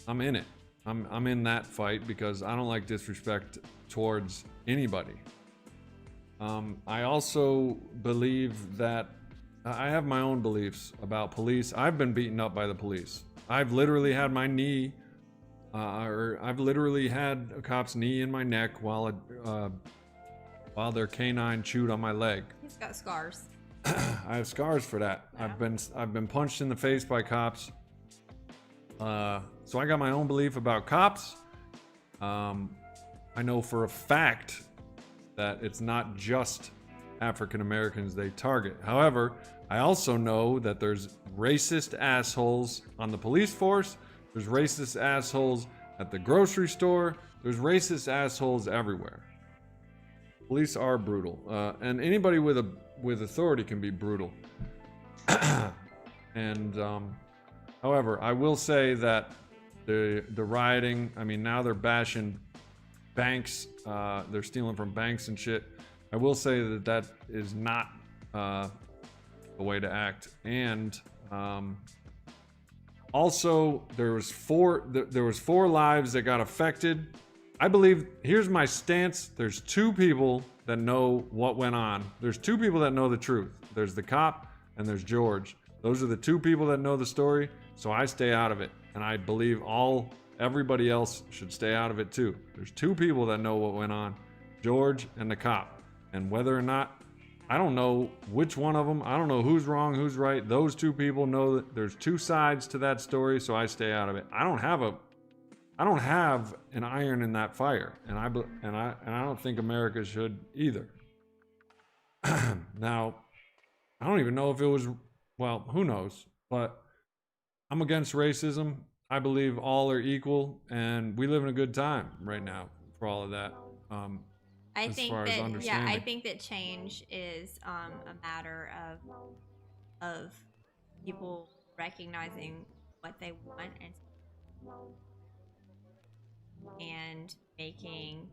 Speaker 2: in it. I'm in that fight because I don't like disrespect towards anybody. I also believe that I have my own beliefs about police. I've been beaten up by the police. I've literally had my knee, or I've literally had a cop's knee in my neck while their canine chewed on my leg.
Speaker 1: He's got scars.
Speaker 2: I have scars for that.
Speaker 1: Yeah.
Speaker 2: I've been punched in the face by cops. So I got my own belief about cops. I know for a fact that it's not just African Americans they target. However, I also know that there's racist assholes on the police force. There's racist assholes at the grocery store. There's racist assholes everywhere. Police are brutal, and anybody with authority can be brutal. And however, I will say that the rioting. I mean, now they're bashing banks. They're stealing from banks and shit. I will say that is not the way to act. And also, there was four lives that got affected. I believe, here's my stance. There's two people that know what went on. There's two people that know the truth. There's the cop and there's George. Those are the two people that know the story. So I stay out of it. And I believe everybody else should stay out of it too. There's two people that know what went on. George and the cop. And whether or not, I don't know which one of them. I don't know who's wrong, who's right. Those two people know that there's two sides to that story. So I stay out of it. I don't have an iron in that fire, and I don't think America should either. Now, I don't even know if it was, well, who knows? But I'm against racism. I believe all are equal, and we live in a good time right now for all of that.
Speaker 1: I think that change is a matter of people recognizing what they want and making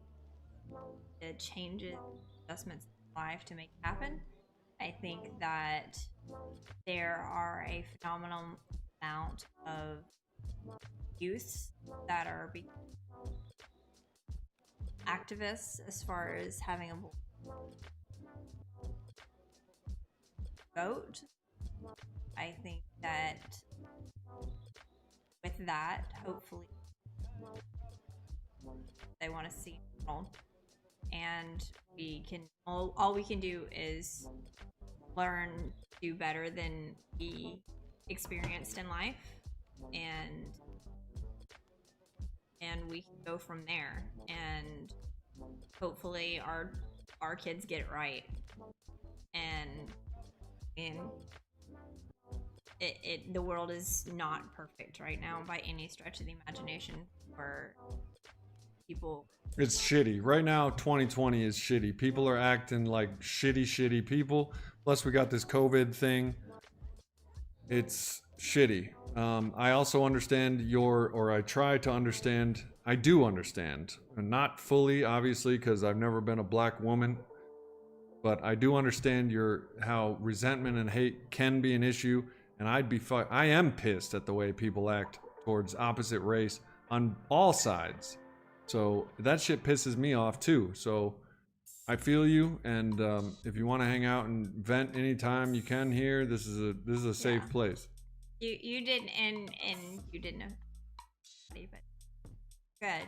Speaker 1: the changes, adjustments in life to make it happen. I think that there are a phenomenal amount of youths that are activists as far as having a vote. I think that with that, hopefully, they want to see it all. And all we can do is learn to do better than we experienced in life, and we can go from there, and hopefully our kids get it right, and the world is not perfect right now by any stretch of the imagination for people.
Speaker 2: It's shitty right now. 2020 is shitty. People are acting like shitty people. Plus we got this COVID thing. It's shitty. I also understand I try to understand. I do understand, and not fully, obviously, because I've never been a black woman, but I do understand how resentment and hate can be an issue, and I am pissed at the way people act towards opposite race on all sides. So that shit pisses me off too. So I feel you, and if you want to hang out and vent anytime you can here, this is a safe place.
Speaker 1: You didn't, and you didn't know, but good.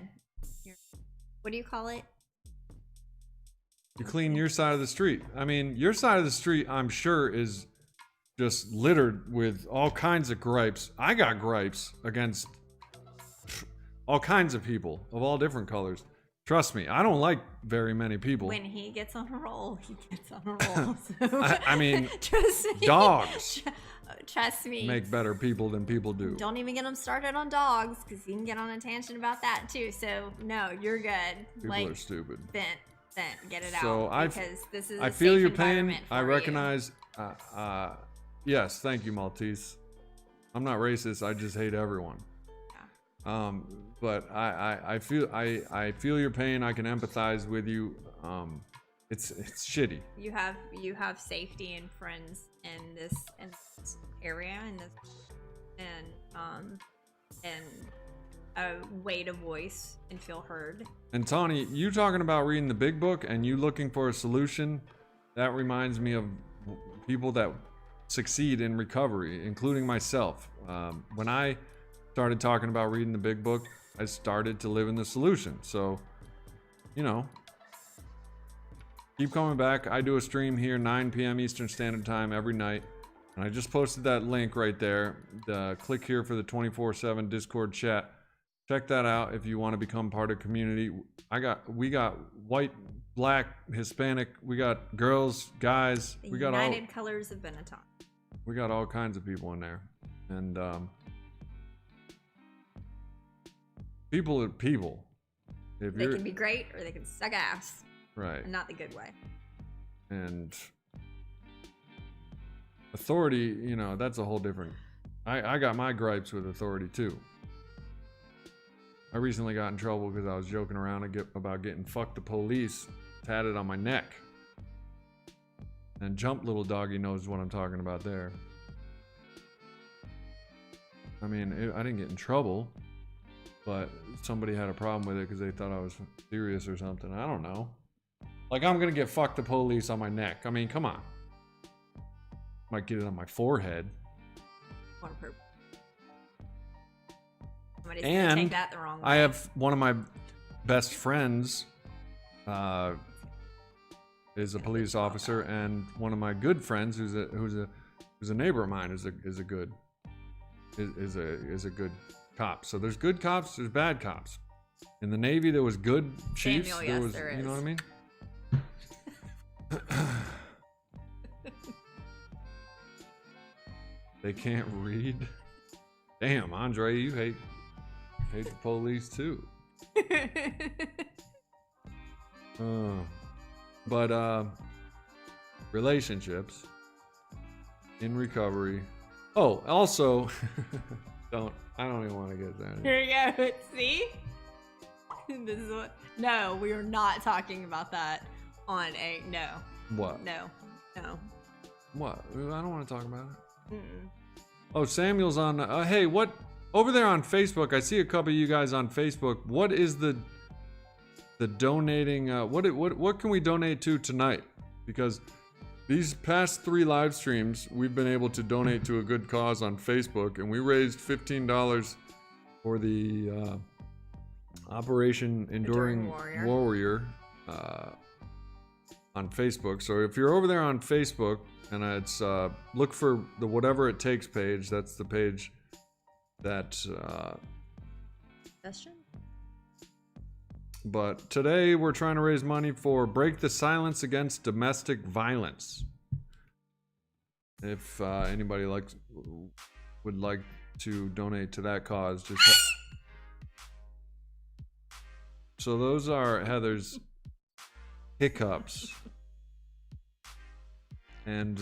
Speaker 1: What do you call it?
Speaker 2: You clean your side of the street. I mean, your side of the street, I'm sure, is just littered with all kinds of gripes. I got gripes against all kinds of people of all different colors. Trust me, I don't like very many people.
Speaker 1: When he gets on a roll, he gets on a roll. So
Speaker 2: I mean,
Speaker 1: trust me.
Speaker 2: Dogs.
Speaker 1: Trust me.
Speaker 2: Make better people than people do.
Speaker 1: Don't even get him started on dogs, because he can get on a tangent about that too. So no, you're good.
Speaker 2: People are stupid.
Speaker 1: Vent. get it
Speaker 2: So
Speaker 1: out because this is
Speaker 2: I
Speaker 1: a
Speaker 2: feel
Speaker 1: safe
Speaker 2: your pain.
Speaker 1: environment
Speaker 2: I
Speaker 1: for
Speaker 2: recognize. Yes, thank you, Maltese. I'm not racist. I just hate everyone. But I feel your pain. I can empathize with you. It's shitty.
Speaker 1: You have safety and friends in this area and a way to voice and feel heard.
Speaker 2: And Tawny, you talking about reading the big book and you looking for a solution, that reminds me of people that succeed in recovery, including myself. When I started talking about reading the big book, I started to live in the solution. So, keep coming back. I do a stream here 9 p.m. Eastern Standard Time every night. And I just posted that link right there. Click here for the 24/7 Discord chat. Check that out if you want to become part of the community. We got white, black, Hispanic. We got girls, guys.
Speaker 1: The
Speaker 2: we got
Speaker 1: United Colors of Benetton.
Speaker 2: We got all kinds of people in there, and people are people. If
Speaker 1: they can be great or they can suck ass.
Speaker 2: Right.
Speaker 1: And not the good way.
Speaker 2: And authority, that's a whole different. I got my gripes with authority too. I recently got in trouble because I was joking around about getting "fuck the police" tatted on my neck. And Jump Little Doggy knows what I'm talking about there. I mean, I didn't get in trouble, but somebody had a problem with it because they thought I was serious or something. I don't know. Like, I'm gonna get "fuck the police" on my neck. I mean, come on. Might get it on my forehead.
Speaker 1: On purpose. Somebody's
Speaker 2: And
Speaker 1: gonna take that the wrong way.
Speaker 2: I have one of my best friends is a police officer, and one of my good friends who's a neighbor of mine is a good cop. So there's good cops, there's bad cops. In the Navy there was good chiefs.
Speaker 1: Samuel, there is.
Speaker 2: You know what I mean? They can't read. Damn, Andre, you hate the police too. But relationships in recovery. Oh, also, I don't even want to get there.
Speaker 1: Here you go. See? This is what. No, we are not talking about that on a no.
Speaker 2: What?
Speaker 1: No.
Speaker 2: What? I don't want to talk about it.
Speaker 1: Mm-mm.
Speaker 2: Oh, Samuel's on. Hey, what? Over there on Facebook, I see a couple of you guys on Facebook. What is the donating? What can we donate to tonight? Because these past 3 live streams, we've been able to donate to a good cause on Facebook, and we raised $15 for the Operation Enduring Warrior on Facebook. So if you're over there on Facebook, and it's look for the Whatever It Takes page. That's the page that.
Speaker 1: Question?
Speaker 2: But today we're trying to raise money for Break the Silence Against Domestic Violence. If anybody would like to donate to that cause, just. So those are Heather's hiccups. And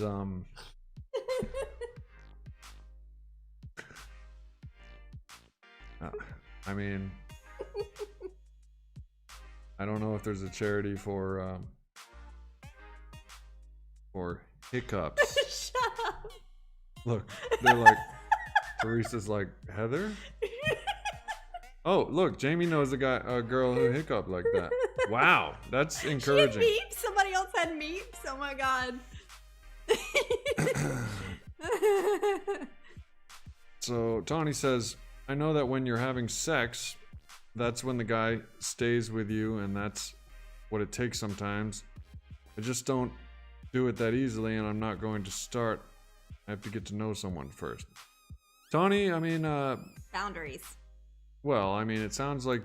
Speaker 2: I mean, I don't know if there's a charity for hiccups.
Speaker 1: Shut up.
Speaker 2: Look, they're like, Teresa's like, Heather? Oh, look, Jamie knows a girl who hiccuped like that. Wow, that's encouraging.
Speaker 1: She had meeps. Somebody else had meeps. Oh my god.
Speaker 2: So Tawny says, I know that when you're having sex, that's when the guy stays with you, and that's what it takes sometimes. I just don't do it that easily, and I'm not going to start. I have to get to know someone first. Tawny, I mean,
Speaker 1: boundaries.
Speaker 2: Well, I mean, it sounds like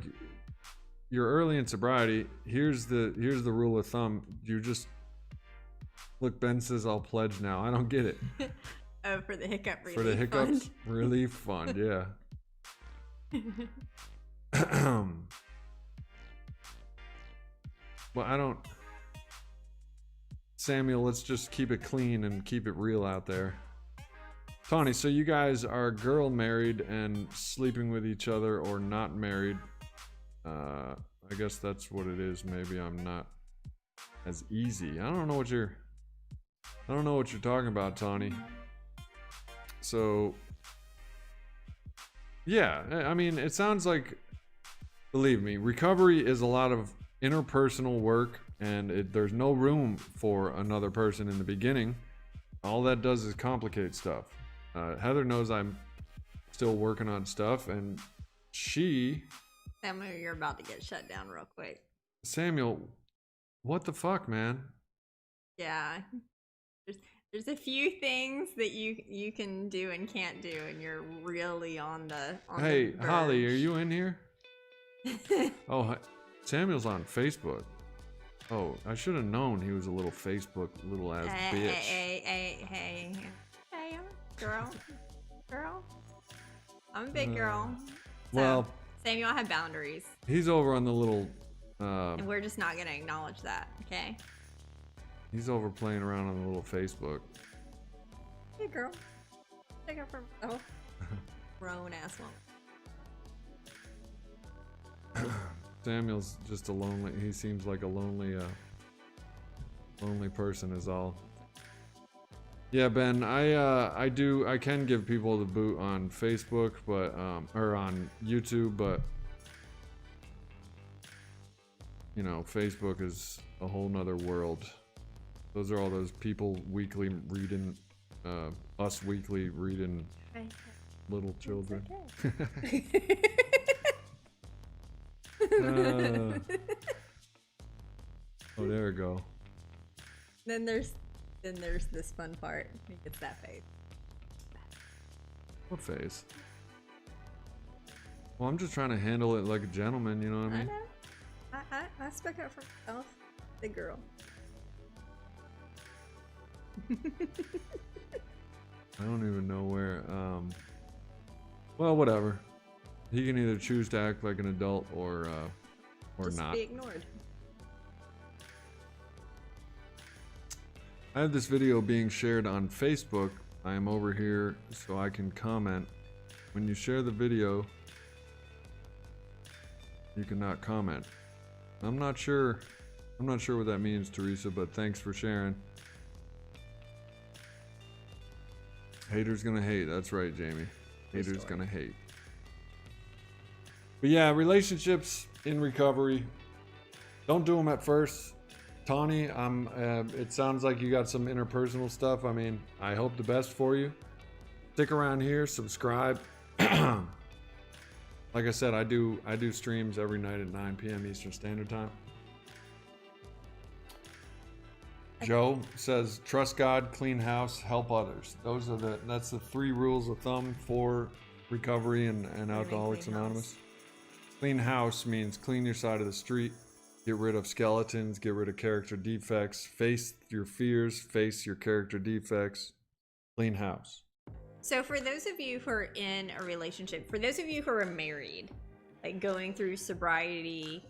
Speaker 2: you're early in sobriety. Here's the rule of thumb. You just look. Ben says I'll pledge now. I don't get it.
Speaker 1: Oh, for the hiccup relief.
Speaker 2: For the hiccups
Speaker 1: fund.
Speaker 2: relief fund, yeah. Well, I don't. Samuel, let's just keep it clean and keep it real out there. Tawny, so you guys are girl married and sleeping with each other, or not married. I guess that's what it is. Maybe I'm not as easy. I don't know what you're talking about, Tawny. So yeah, I mean, it sounds like, believe me, recovery is a lot of interpersonal work, and there's no room for another person in the beginning. All that does is complicate stuff. Heather knows I'm still working on stuff, and
Speaker 1: Samuel, you're about to get shut down real quick.
Speaker 2: Samuel, what the fuck, man?
Speaker 1: Yeah. There's a few things that you can do and can't do, and you're really on the
Speaker 2: Hey,
Speaker 1: the
Speaker 2: Holly,
Speaker 1: verge.
Speaker 2: are you in here? Oh, Samuel's on Facebook. Oh, I should have known he was a little Facebook little ass bitch.
Speaker 1: Hey, girl. I'm a big girl. So,
Speaker 2: Well,
Speaker 1: Samuel, I have boundaries,
Speaker 2: he's over on the little
Speaker 1: and we're just not gonna acknowledge that, okay?
Speaker 2: he's over playing around on the little Facebook.
Speaker 1: Hey, girl. Take up for grown ass woman.
Speaker 2: Samuel's just a lonely. He seems like a lonely person is all. Yeah, Ben, I can give people the boot on Facebook, but or on YouTube, but you know, Facebook is a whole nother world. Those are all those people weekly reading, us weekly reading little children. Oh, there we go.
Speaker 1: Then there's this fun part. He gets that face.
Speaker 2: What phase? Well, I'm just trying to handle it like a gentleman, you know what I mean?
Speaker 1: I know. I spoke up for myself. The girl.
Speaker 2: I don't even know where. Well, whatever. He can either choose to act like an adult or
Speaker 1: Just
Speaker 2: not.
Speaker 1: be ignored.
Speaker 2: I have this video being shared on Facebook. I am over here so I can comment. When you share the video, you cannot comment. I'm not sure what that means, Teresa, but thanks for sharing. Haters gonna hate. That's right, Jamie. Haters gonna hate. But yeah, relationships in recovery. Don't do them at first. Tawny, it sounds like you got some interpersonal stuff. I mean, I hope the best for you. Stick around here, subscribe. Like I said, I do streams every night at 9 p.m. Eastern Standard Time. Joe says, trust God, clean house, help others. That's the 3 rules of thumb for recovery and Alcoholics Anonymous. Clean house means clean your side of the street. Get rid of skeletons, get rid of character defects, face your fears, face your character defects. Clean house.
Speaker 1: So for those of you who are in a relationship, for those of you who are married, like going through sobriety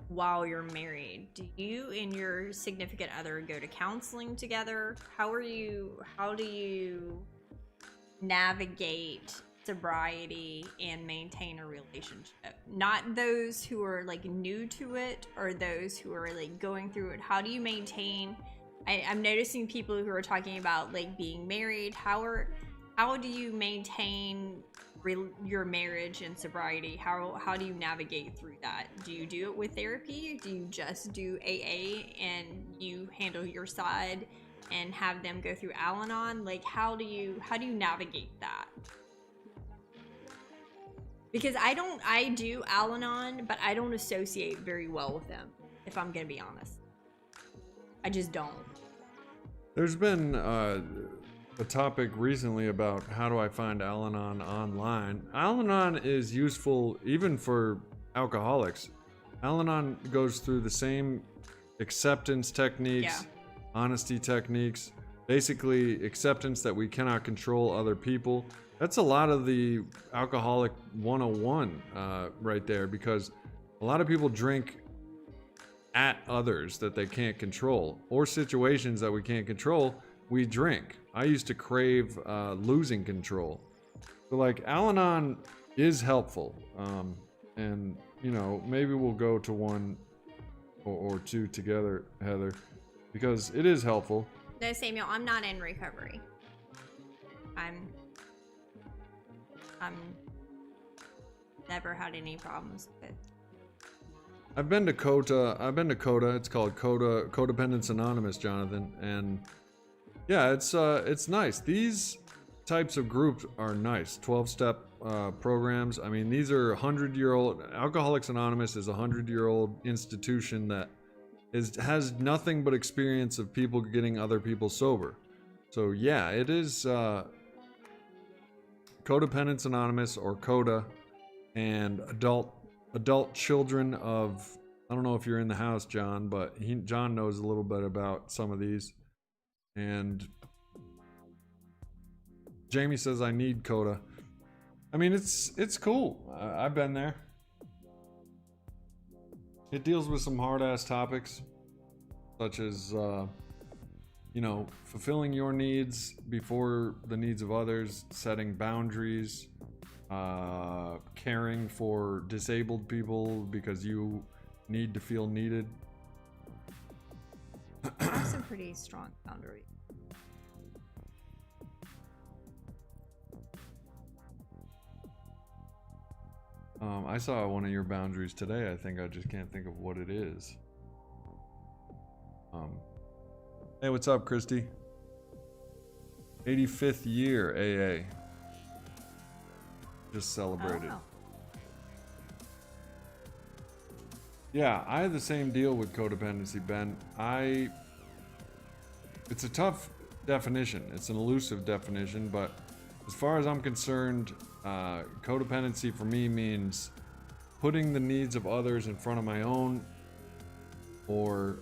Speaker 1: while you're married, do you and your significant other go to counseling together? How do you navigate sobriety and maintain a relationship? Not those who are like new to it or those who are like going through it. How do you maintain? I'm noticing people who are talking about like being married. How do you maintain your marriage and sobriety? How do you navigate through that? Do you do it with therapy? Do you just do AA and you handle your side and have them go through Al-Anon? Like how do you navigate that? Because I do Al-Anon, but I don't associate very well with them, if I'm gonna be honest. I just don't.
Speaker 2: There's been a topic recently about how do I find Al-Anon online. Al-Anon is useful even for alcoholics. Al-Anon goes through the same acceptance techniques, honesty techniques, basically acceptance that we cannot control other people. That's a lot of the alcoholic 101 right there, because a lot of people drink at others that they can't control or situations that we can't control, we drink. I used to crave losing control. So like Al-Anon is helpful. And you know, maybe we'll go to one or two together, Heather, because it is helpful.
Speaker 1: No, Samuel, I'm not in recovery. I'm never had any problems with it.
Speaker 2: I've been to CODA. It's called Codependence Anonymous, Jonathan, and yeah, it's nice. These types of groups are nice. 12-step programs. I mean, these are 100-year-old. Alcoholics Anonymous is a 100-year-old institution that has nothing but experience of people getting other people sober. So yeah, it is Codependence Anonymous, or CODA, and adult children of, I don't know if you're in the house, John, but John knows a little bit about some of these. And Jamie says I need CODA. I mean, it's cool. I've been there. It deals with some hard-ass topics, such as, you know, fulfilling your needs before the needs of others, setting boundaries, caring for disabled people because you need to feel needed.
Speaker 1: That's a pretty strong boundary.
Speaker 2: I saw one of your boundaries today. I think I just can't think of what it is. Hey, what's up, Christy? 85th year AA. Just celebrated.
Speaker 1: Oh, wow.
Speaker 2: Yeah, I had the same deal with codependency, Ben. It's a tough definition. It's an elusive definition, but as far as I'm concerned, codependency for me means putting the needs of others in front of my own, or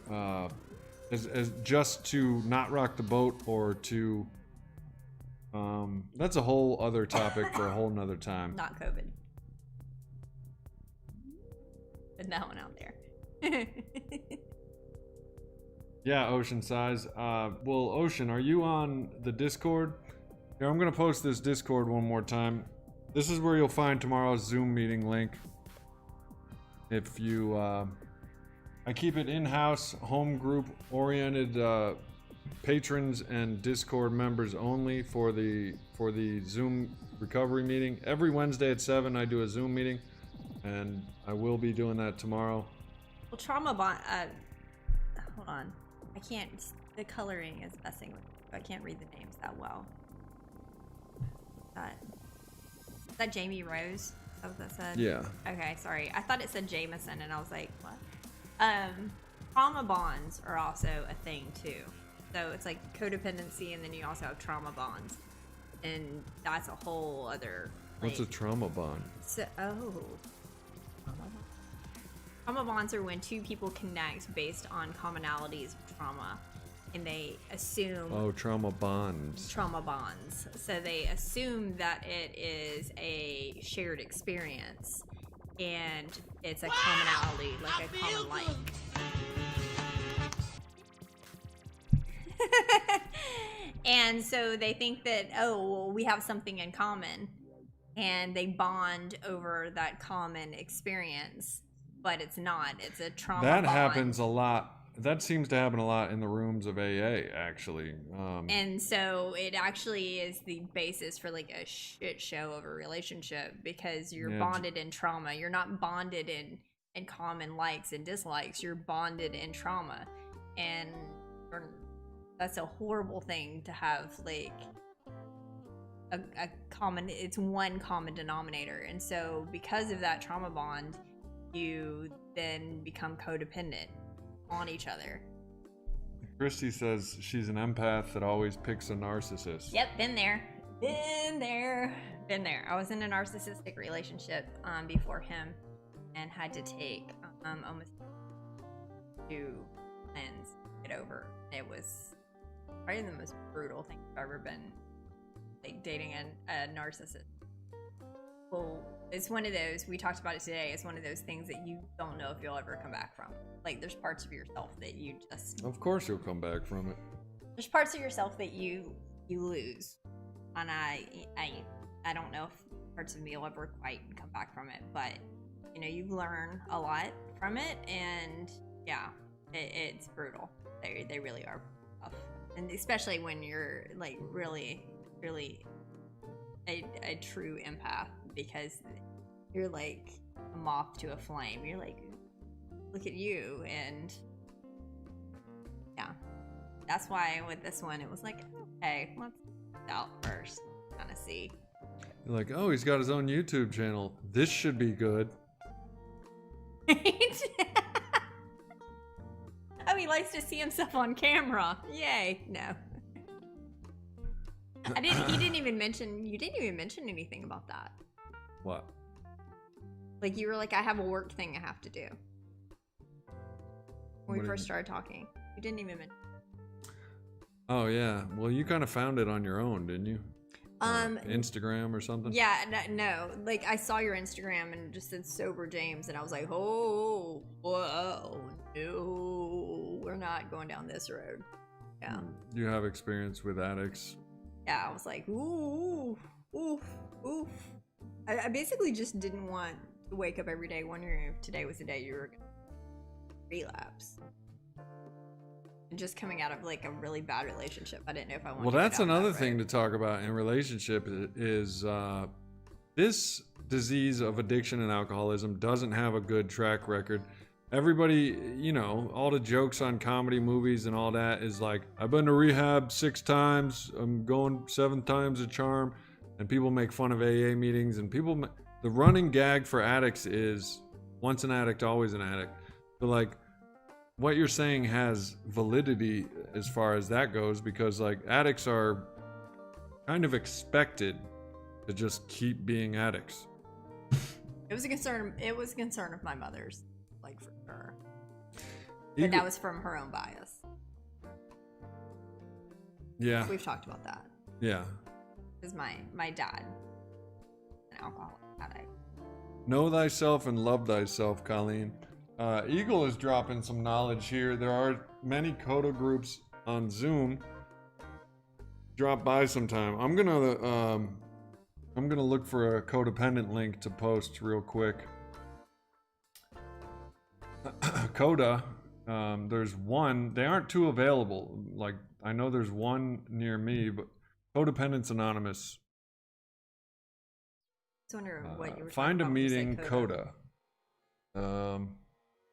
Speaker 2: as just to not rock the boat, or to that's a whole other topic for a whole nother time.
Speaker 1: Not COVID. Put that one out there.
Speaker 2: Yeah, Ocean Size. Well, Ocean, are you on the Discord? Here, I'm gonna post this Discord one more time. This is where you'll find tomorrow's Zoom meeting link. If you, I keep it in-house, home group oriented, patrons and Discord members only for the Zoom recovery meeting. Every Wednesday at 7, I do a Zoom meeting, and I will be doing that tomorrow.
Speaker 1: Well, trauma bond. Hold on. I can't. The coloring is messing with me. I can't read the names that well. Is that Jamie Rose? Is that what that said?
Speaker 2: Yeah.
Speaker 1: Okay, sorry. I thought it said Jameson, and I was like, what? Trauma bonds are also a thing too. So it's like codependency, and then you also have trauma bonds, and that's a whole other. Like,
Speaker 2: what's a trauma bond?
Speaker 1: So, trauma bonds are when two people connect based on commonalities of trauma, and they assume.
Speaker 2: Oh, trauma bonds.
Speaker 1: Trauma bonds. So they assume that it is a shared experience, and it's a commonality, like a common like. And so they think that, oh, well, we have something in common, and they bond over that common experience, but it's not. It's a trauma
Speaker 2: That
Speaker 1: bond.
Speaker 2: happens a lot. That seems to happen a lot in the rooms of AA, actually.
Speaker 1: And so it actually is the basis for like a shit show of a relationship, because you're bonded in trauma. You're not bonded in common likes and dislikes. You're bonded in trauma, and that's a horrible thing to have, like a common. It's one common denominator, and so because of that trauma bond, you then become codependent on each other.
Speaker 2: Christy says she's an empath that always picks a narcissist.
Speaker 1: Yep, been there. I was in a narcissistic relationship before him, and had to take almost 2 plans to get over. It was probably the most brutal thing I've ever been, like, dating a narcissist. it's one of those, we talked about it today, it's one of those things that you don't know if you'll ever come back from. Like, there's parts of yourself that you just...
Speaker 2: Of course you'll come back from it.
Speaker 1: There's parts of yourself that you lose. And I don't know if parts of me will ever quite come back from it, but, you know, you learn a lot from it, and, yeah, it's brutal. They really are tough. And especially when you're, like, really, really a true empath, because you're like a moth to a flame. You're like, look at you. And yeah, that's why with this one, it was like, okay, let's check it out first, kind of see.
Speaker 2: You're like, oh, he's got his own YouTube channel. This should be good.
Speaker 1: Oh, he likes to see himself on camera. Yay. No. You didn't even mention anything about that.
Speaker 2: What?
Speaker 1: Like, you were like, I have a work thing I have to do. When we first started talking. You didn't even mention.
Speaker 2: Oh, yeah. Well, you kind of found it on your own, didn't you? Instagram or something?
Speaker 1: Yeah, no. Like, I saw your Instagram and it just said Sober James, and I was like, oh, whoa, no, we're not going down this road. Yeah.
Speaker 2: You have experience with addicts.
Speaker 1: Yeah, I was like, ooh, oof, oof. I basically just didn't want to wake up every day wondering if today was the day you were going to relapse. And just coming out of, like, a really bad relationship. I didn't know if I wanted to.
Speaker 2: Well, that's another thing to talk about in relationship is this disease of addiction and alcoholism doesn't have a good track record. Everybody, you know, all the jokes on comedy movies and all that is like, I've been to rehab 6 times, I'm going 7 times a charm, and people make fun of AA meetings, and the running gag for addicts is once an addict, always an addict. But like, what you're saying has validity as far as that goes, because like addicts are kind of expected to just keep being addicts.
Speaker 1: It was a concern of my mother's, like, for sure. But that was from her own bias.
Speaker 2: Yeah.
Speaker 1: We've talked about that.
Speaker 2: Yeah.
Speaker 1: Because my dad, an alcoholic addict.
Speaker 2: Know thyself and love thyself, Colleen. Eagle is dropping some knowledge here. There are many Coda groups on Zoom. Drop by sometime. I'm gonna look for a codependent link to post real quick. Coda, there's one. They aren't two available. Like, I know there's one near me, but Codependence Anonymous.
Speaker 1: I was wondering what you were
Speaker 2: find a
Speaker 1: talking
Speaker 2: meeting,
Speaker 1: about
Speaker 2: Coda.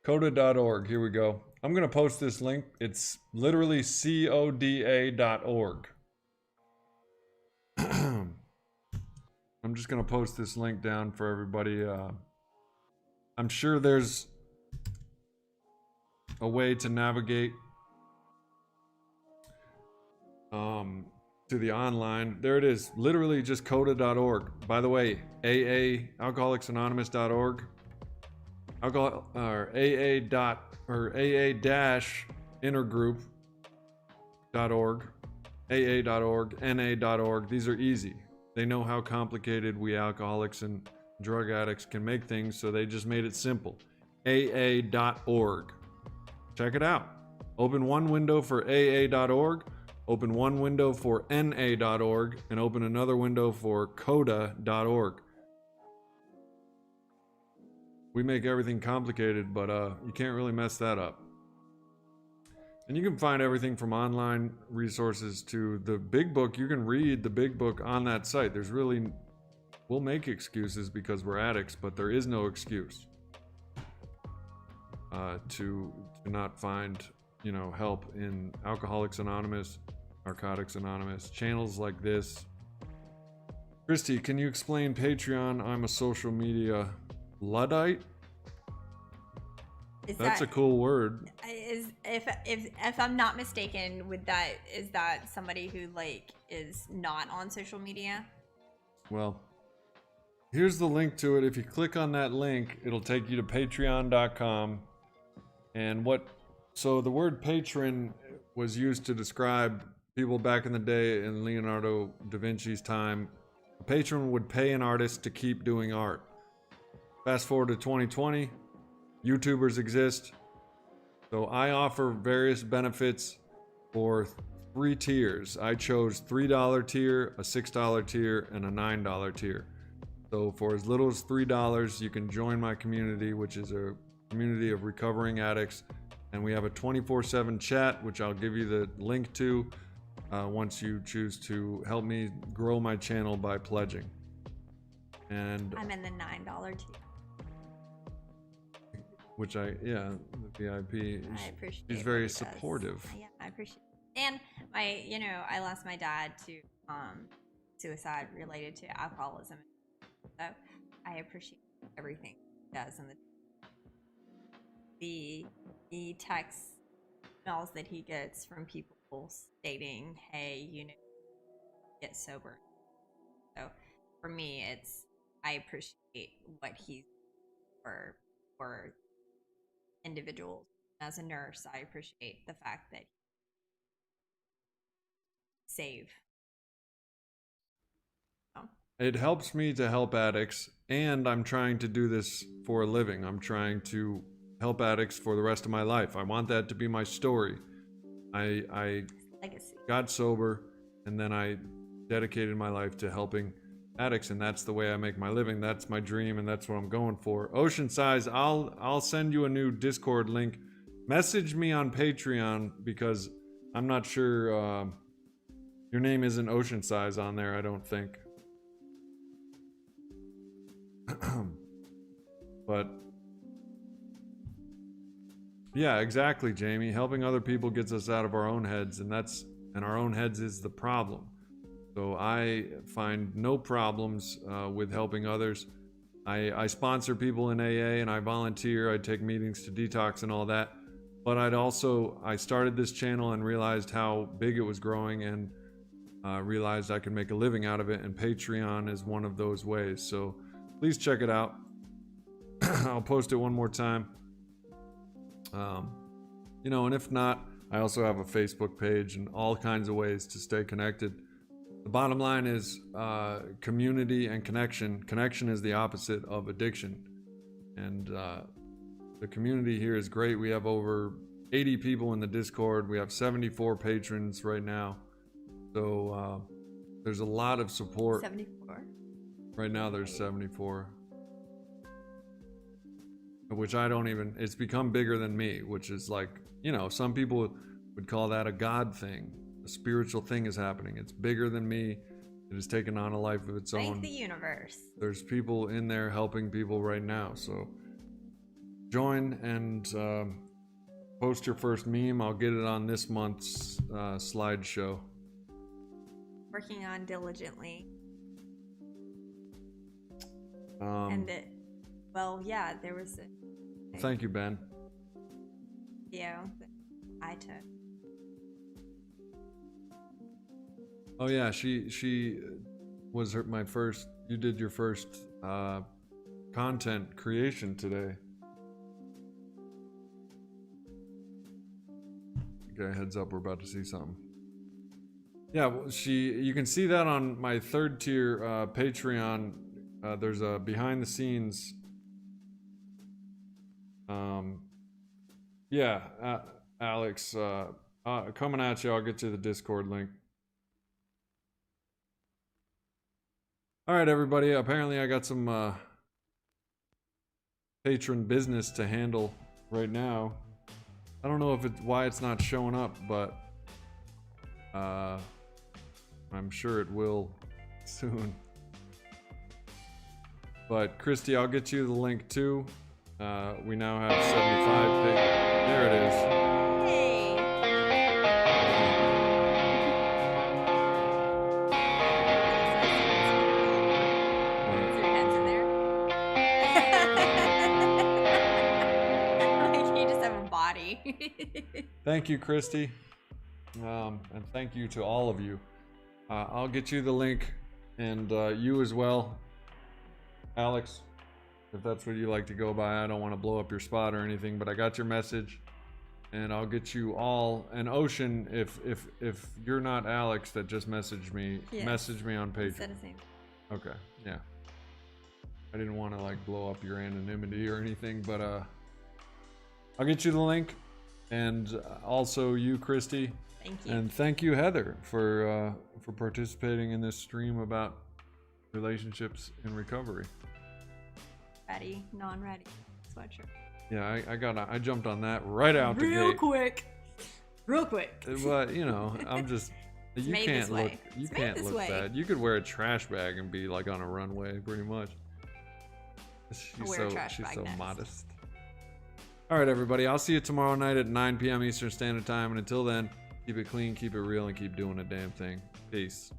Speaker 2: Coda.org. Here we go. I'm going to post this link. It's literally coda.org. I'm just going to post this link down for everybody. I'm sure there's a way to navigate to the online. There it is. Literally just coda.org. By the way, alcoholicsanonymous.org. AA-intergroup.org, AA.org, NA.org. These are easy. They know how complicated we alcoholics and drug addicts can make things, so they just made it simple. AA.org. Check it out. Open one window for AA.org, open one window for NA.org, and open another window for coda.org. We make everything complicated, but you can't really mess that up. And you can find everything from online resources to the big book. You can read the big book on that site. We'll make excuses because we're addicts, but there is no excuse to not find, help in Alcoholics Anonymous, Narcotics Anonymous, channels like this. Christy, can you explain Patreon? I'm a social media Luddite? That's a cool word.
Speaker 1: If I'm not mistaken, is that somebody who is not on social media?
Speaker 2: Well, here's the link to it. If you click on that link, it'll take you to patreon.com. And so the word patron was used to describe people back in the day in Leonardo da Vinci's time A patron would pay an artist to keep doing art. Fast forward to 2020, YouTubers exist. So I offer various benefits for 3 tiers. I chose $3 tier, a $6 tier, and a $9 tier. So for as little as $3, you can join my community, which is a community of recovering addicts. And we have a 24/7 chat, which I'll give you the link to once you choose to help me grow my channel by pledging. And
Speaker 1: I'm in the $9 tier.
Speaker 2: Which the VIP.
Speaker 1: I appreciate.
Speaker 2: She's very supportive.
Speaker 1: Yeah, I appreciate. And I lost my dad to suicide related to alcoholism. So I appreciate everything he does, and the text emails that he gets from people stating, "Hey, get sober." So for me, I appreciate what he's for individuals. As a nurse, I appreciate the fact that he save.
Speaker 2: It helps me to help addicts, and I'm trying to do this for a living. I'm trying to help addicts for the rest of my life. I want that to be my story. I
Speaker 1: Legacy.
Speaker 2: got sober, and then I dedicated my life to helping addicts, and that's the way I make my living. That's my dream, and that's what I'm going for. Ocean Size, I'll send you a new Discord link. Message me on Patreon, because I'm not sure your name isn't Ocean Size on there, I don't think. But yeah, exactly, Jamie. Helping other people gets us out of our own heads, and our own heads is the problem. So I find no problems with helping others. I sponsor people in AA, and I volunteer. I take meetings to detox and all that. But I started this channel and realized how big it was growing, and realized I could make a living out of it, and Patreon is one of those ways. So please check it out. I'll post it one more time. And if not, I also have a Facebook page and all kinds of ways to stay connected. The bottom line is community and connection. Connection is the opposite of addiction. And the community here is great. We have over 80 people in the Discord. We have 74 patrons right now. So there's a lot of support.
Speaker 1: 74.
Speaker 2: Right now there's 74. Which it's become bigger than me, which is like, some people would call that a God thing. A spiritual thing is happening. It's bigger than me. It has taken on a life of its own.
Speaker 1: Thank the universe.
Speaker 2: There's people in there helping people right now. So join and post your first meme. I'll get it on this month's slideshow.
Speaker 1: Working on diligently. There was a
Speaker 2: thank you, Ben.
Speaker 1: video that I took.
Speaker 2: Oh yeah, she was my first. You did your first content creation today. Okay, heads up, we're about to see something. Yeah, you can see that on my 3rd tier Patreon. There's a behind the scenes. Alex, coming at you. I'll get you the Discord link. All right, everybody. Apparently, I got some patron business to handle right now. I don't know why it's not showing up, but I'm sure it will soon. But Christy, I'll get you the link too. We now have 75 there it is.
Speaker 1: Hey. Is your hands in there? Like you just have a body.
Speaker 2: Thank you, Christy. And thank you to all of you. I'll get you the link, and you as well, Alex, if that's what you like to go by. I don't want to blow up your spot or anything, but I got your message, and I'll get you all. And Ocean, if you're not Alex that just messaged me,
Speaker 1: Yes.
Speaker 2: message me on
Speaker 1: Instead
Speaker 2: Patreon.
Speaker 1: of saying,
Speaker 2: Okay, yeah. I didn't want to like blow up your anonymity or anything, but I'll get you the link, and also you, Christy.
Speaker 1: Thank you.
Speaker 2: And thank you, Heather, for participating in this stream about relationships in recovery.
Speaker 1: Ready, non-ready sweatshirt.
Speaker 2: Yeah, I jumped on that right out the gate.
Speaker 1: Real quick.
Speaker 2: But you know, I'm just you
Speaker 1: made
Speaker 2: can't
Speaker 1: this
Speaker 2: look
Speaker 1: way.
Speaker 2: you
Speaker 1: It's made
Speaker 2: can't
Speaker 1: this
Speaker 2: look
Speaker 1: way.
Speaker 2: bad. You could wear a trash bag and be like on a runway, pretty much.
Speaker 1: I'll wear a trash bag
Speaker 2: so
Speaker 1: next.
Speaker 2: modest. All right, everybody. I'll see you tomorrow night at 9 p.m. Eastern Standard Time, and until then, keep it clean, keep it real, and keep doing a damn thing. Peace.